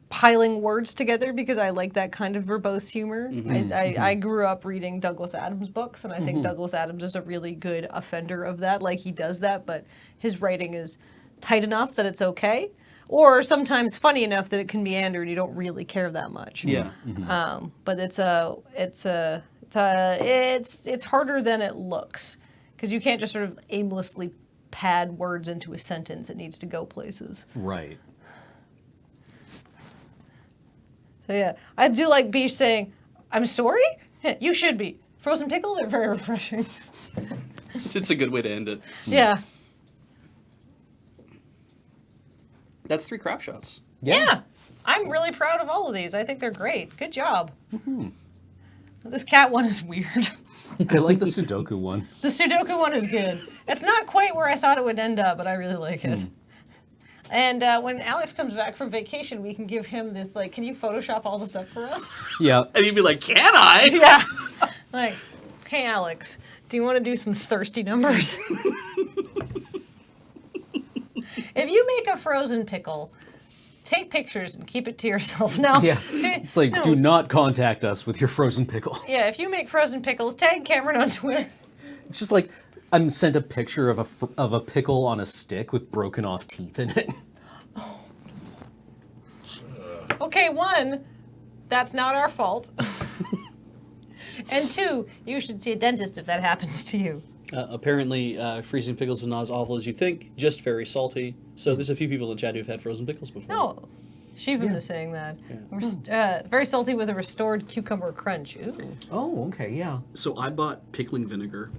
piling words together because I like that kind of verbose humor. I grew up reading Douglas Adams books, and I think Douglas Adams is a really good offender of that. Like, he does that, but his writing is tight enough that it's okay, or sometimes funny enough that it can meander and you don't really care that much. Yeah. But it's harder than it looks because you can't just sort of aimlessly pad words into a sentence. It needs to go places. Right. So yeah, I do like Beej saying, "I'm sorry." You should be. Frozen pickle, they're very refreshing. It's a good way to end it. Yeah. That's 3 crap shots. Yeah. I'm really proud of all of these. I think they're great. Good job. This cat one is weird. I like the Sudoku one. The Sudoku one is good. It's not quite where I thought it would end up, but I really like it. And when Alex comes back from vacation, we can give him this, like, can you Photoshop all this up for us? Yeah. And you'd be like, can I? Yeah. Like, hey, Alex, do you want to do some thirsty numbers? If you make a frozen pickle, take pictures and keep it to yourself. No. Yeah. It's like, No. do not contact us with your frozen pickle. Yeah, if you make frozen pickles, tag Cameron on Twitter. It's just like, I'm sent a picture of a pickle on a stick with broken off teeth in it. Okay, one, that's not our fault. And two, you should see a dentist if that happens to you. Apparently, freezing pickles is not as awful as you think, just very salty. So there's a few people in the chat who've had frozen pickles before. No, Shivam is saying that. Very salty with a restored cucumber crunch. Ooh. Oh, okay, yeah. So I bought pickling vinegar,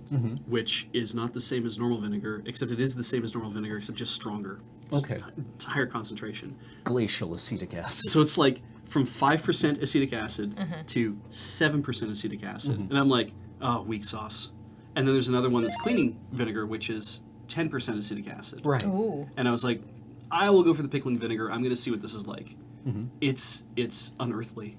which is not the same as normal vinegar, except it is the same as normal vinegar, except just stronger. It's Okay. It's higher concentration. Glacial acetic acid. So it's like from 5% acetic acid to 7% acetic acid. And I'm like, oh, weak sauce. And then there's another one that's cleaning vinegar, which is 10% acetic acid. Right. Ooh. And I was like, I will go for the pickling vinegar. I'm going to see what this is like. It's unearthly.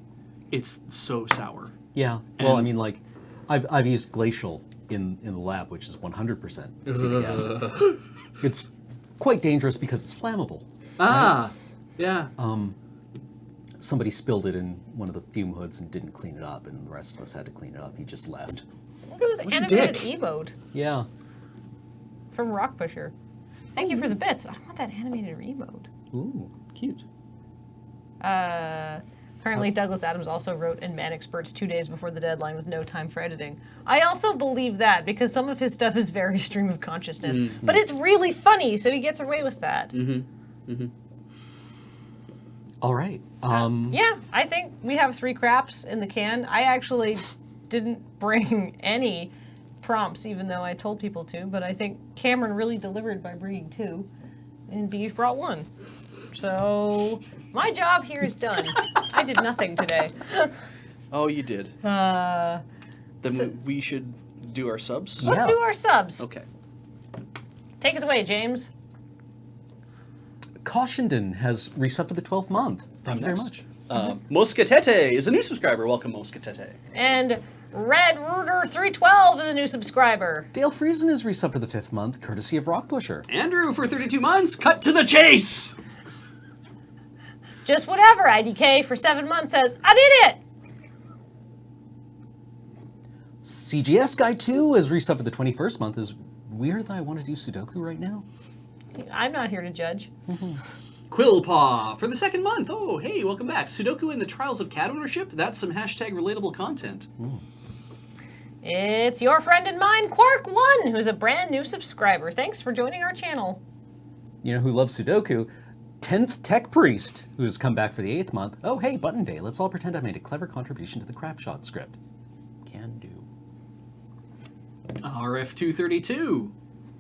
It's so sour. Yeah. Well, I And- mean, like, I've used glacial in the lab, which is 100% acetic acid. It's quite dangerous because it's flammable. Ah, yeah. Somebody spilled it in one of the fume hoods and didn't clean it up, and the rest of us had to clean it up. He just left. Look at this a animated dick. emote Yeah. from Rock Pusher. Thank you for the bits. I want that animated emote. Ooh, cute. Apparently, Douglas Adams also wrote in Manic Spurts 2 days before the deadline with no time for editing. I also believe that because some of his stuff is very stream of consciousness, but it's really funny, so he gets away with that. All right. Yeah, I think we have 3 craps in the can. I actually didn't bring any prompts, even though I told people to, but I think Cameron really delivered by bringing 2, and Beef brought 1. So my job here is done. I did nothing today. Oh, you did. Then we should do our subs? Let's do our subs. Okay. Take us away, James. Cautionden has resubbed for the 12th month. Thank you very much. Moscatete is a new subscriber. Welcome, Moscatete. And Red Rooter 312 is a new subscriber. Dale Friesen is resubbed for the 5th month, courtesy of Rock Pusher. Andrew for 32 months. Cut to the chase. Just whatever, IDK for 7 months says, I did it! CGS Guy 2 is resubbed for the 21st month. Is weird that I want to do Sudoku right now. I'm not here to judge. Quillpaw for the 2nd month. Oh, hey, welcome back. Sudoku and the Trials of Cat Ownership. That's some hashtag relatable content. It's your friend and mine, Quark1, who's a brand new subscriber. Thanks for joining our channel. You know who loves Sudoku? 10th Tech Priest, who's come back for the 8th month. Oh, hey, Button Day. Let's all pretend I made a clever contribution to the Crapshoot script. Can do. RF232.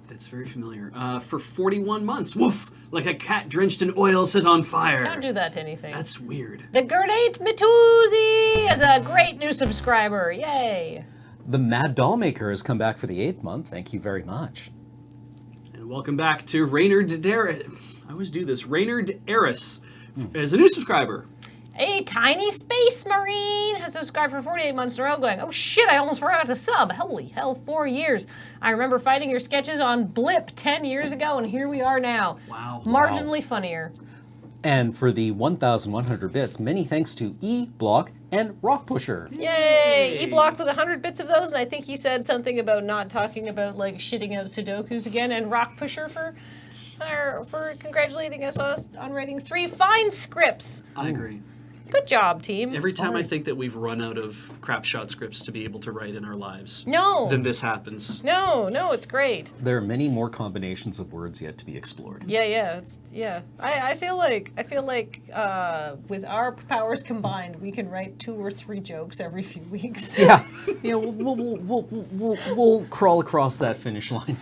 That's very familiar. For 41 months. Woof! Like a cat drenched in oil set on fire. Don't do that to anything. That's weird. The Great Mituzi is a great new subscriber. Yay! The Mad Doll Maker has come back for the 8th month. Thank you very much. And welcome back to Raynard Darris. I always do this. Raynard Eris as a new subscriber. A tiny space marine has subscribed for 48 months in a row going, oh shit, I almost forgot to sub. Holy hell, 4 years. I remember fighting your sketches on Blip 10 years ago, and here we are now. Wow. Marginally funnier. And for the 1,100 bits, many thanks to E-Block and Rock Pusher. Yay! E-Block was 100 bits of those, and I think he said something about not talking about like shitting out Sudokus again, and Rock Pusher for congratulating us on writing 3 fine scripts. I agree. Good job, team. Every time I think that we've run out of Crapshot scripts to be able to write in our lives, No. then this happens. No, it's great. There are many more combinations of words yet to be explored. Yeah. I feel like with our powers combined, we can write 2 or 3 jokes every few weeks. Yeah, we'll crawl across that finish line.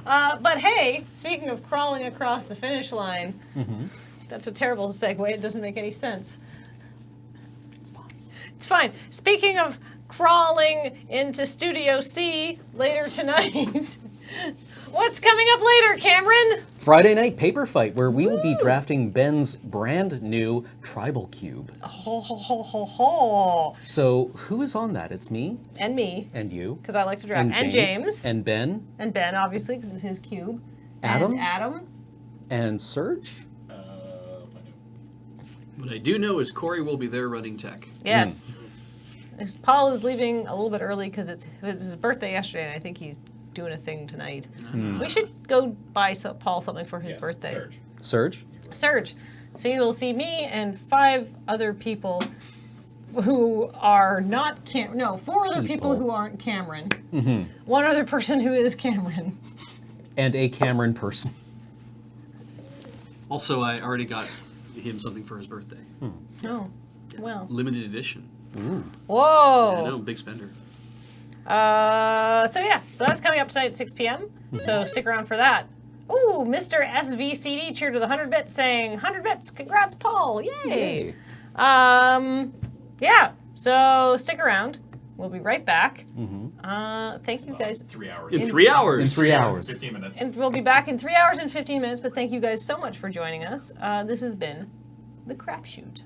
But hey, speaking of crawling across the finish line, that's a terrible segue. It doesn't make any sense. It's fine. Speaking of crawling into Studio C later tonight, What's coming up later, Cameron? Friday night paper fight, where we will be drafting Ben's brand new tribal cube. Ho, ho, ho, ho, ho. So who is on that? It's me And me, and you because I like to draft. And James. and Ben And Ben, obviously, because it's his cube. Adam? And Adam. and Serge. Find out. What I do know is Corey will be there running tech. Yes. Paul is leaving a little bit early because it was his birthday yesterday, and I think he's doing a thing tonight. We should go buy Paul something for his Yes, birthday. Serge? Surge. Surge. So you will see me and 5 other people who are not no, 4 other people who aren't Cameron. 1 other person who is Cameron. And a Cameron person. Also, I already got him something for his birthday. Oh, well. Limited edition. Whoa. I know, big spender. So that's coming up tonight at 6 p.m. So stick around for that. Ooh, Mr. SVCD cheered with 100 bits saying, 100 bits, congrats, Paul, yay. Yeah, so stick around. We'll be right back. Thank you guys. 3 hours. In 3 hours. In 3 hours. 15 minutes. And we'll be back in 3 hours and 15 minutes, but thank you guys so much for joining us. This has been The Crapshoot.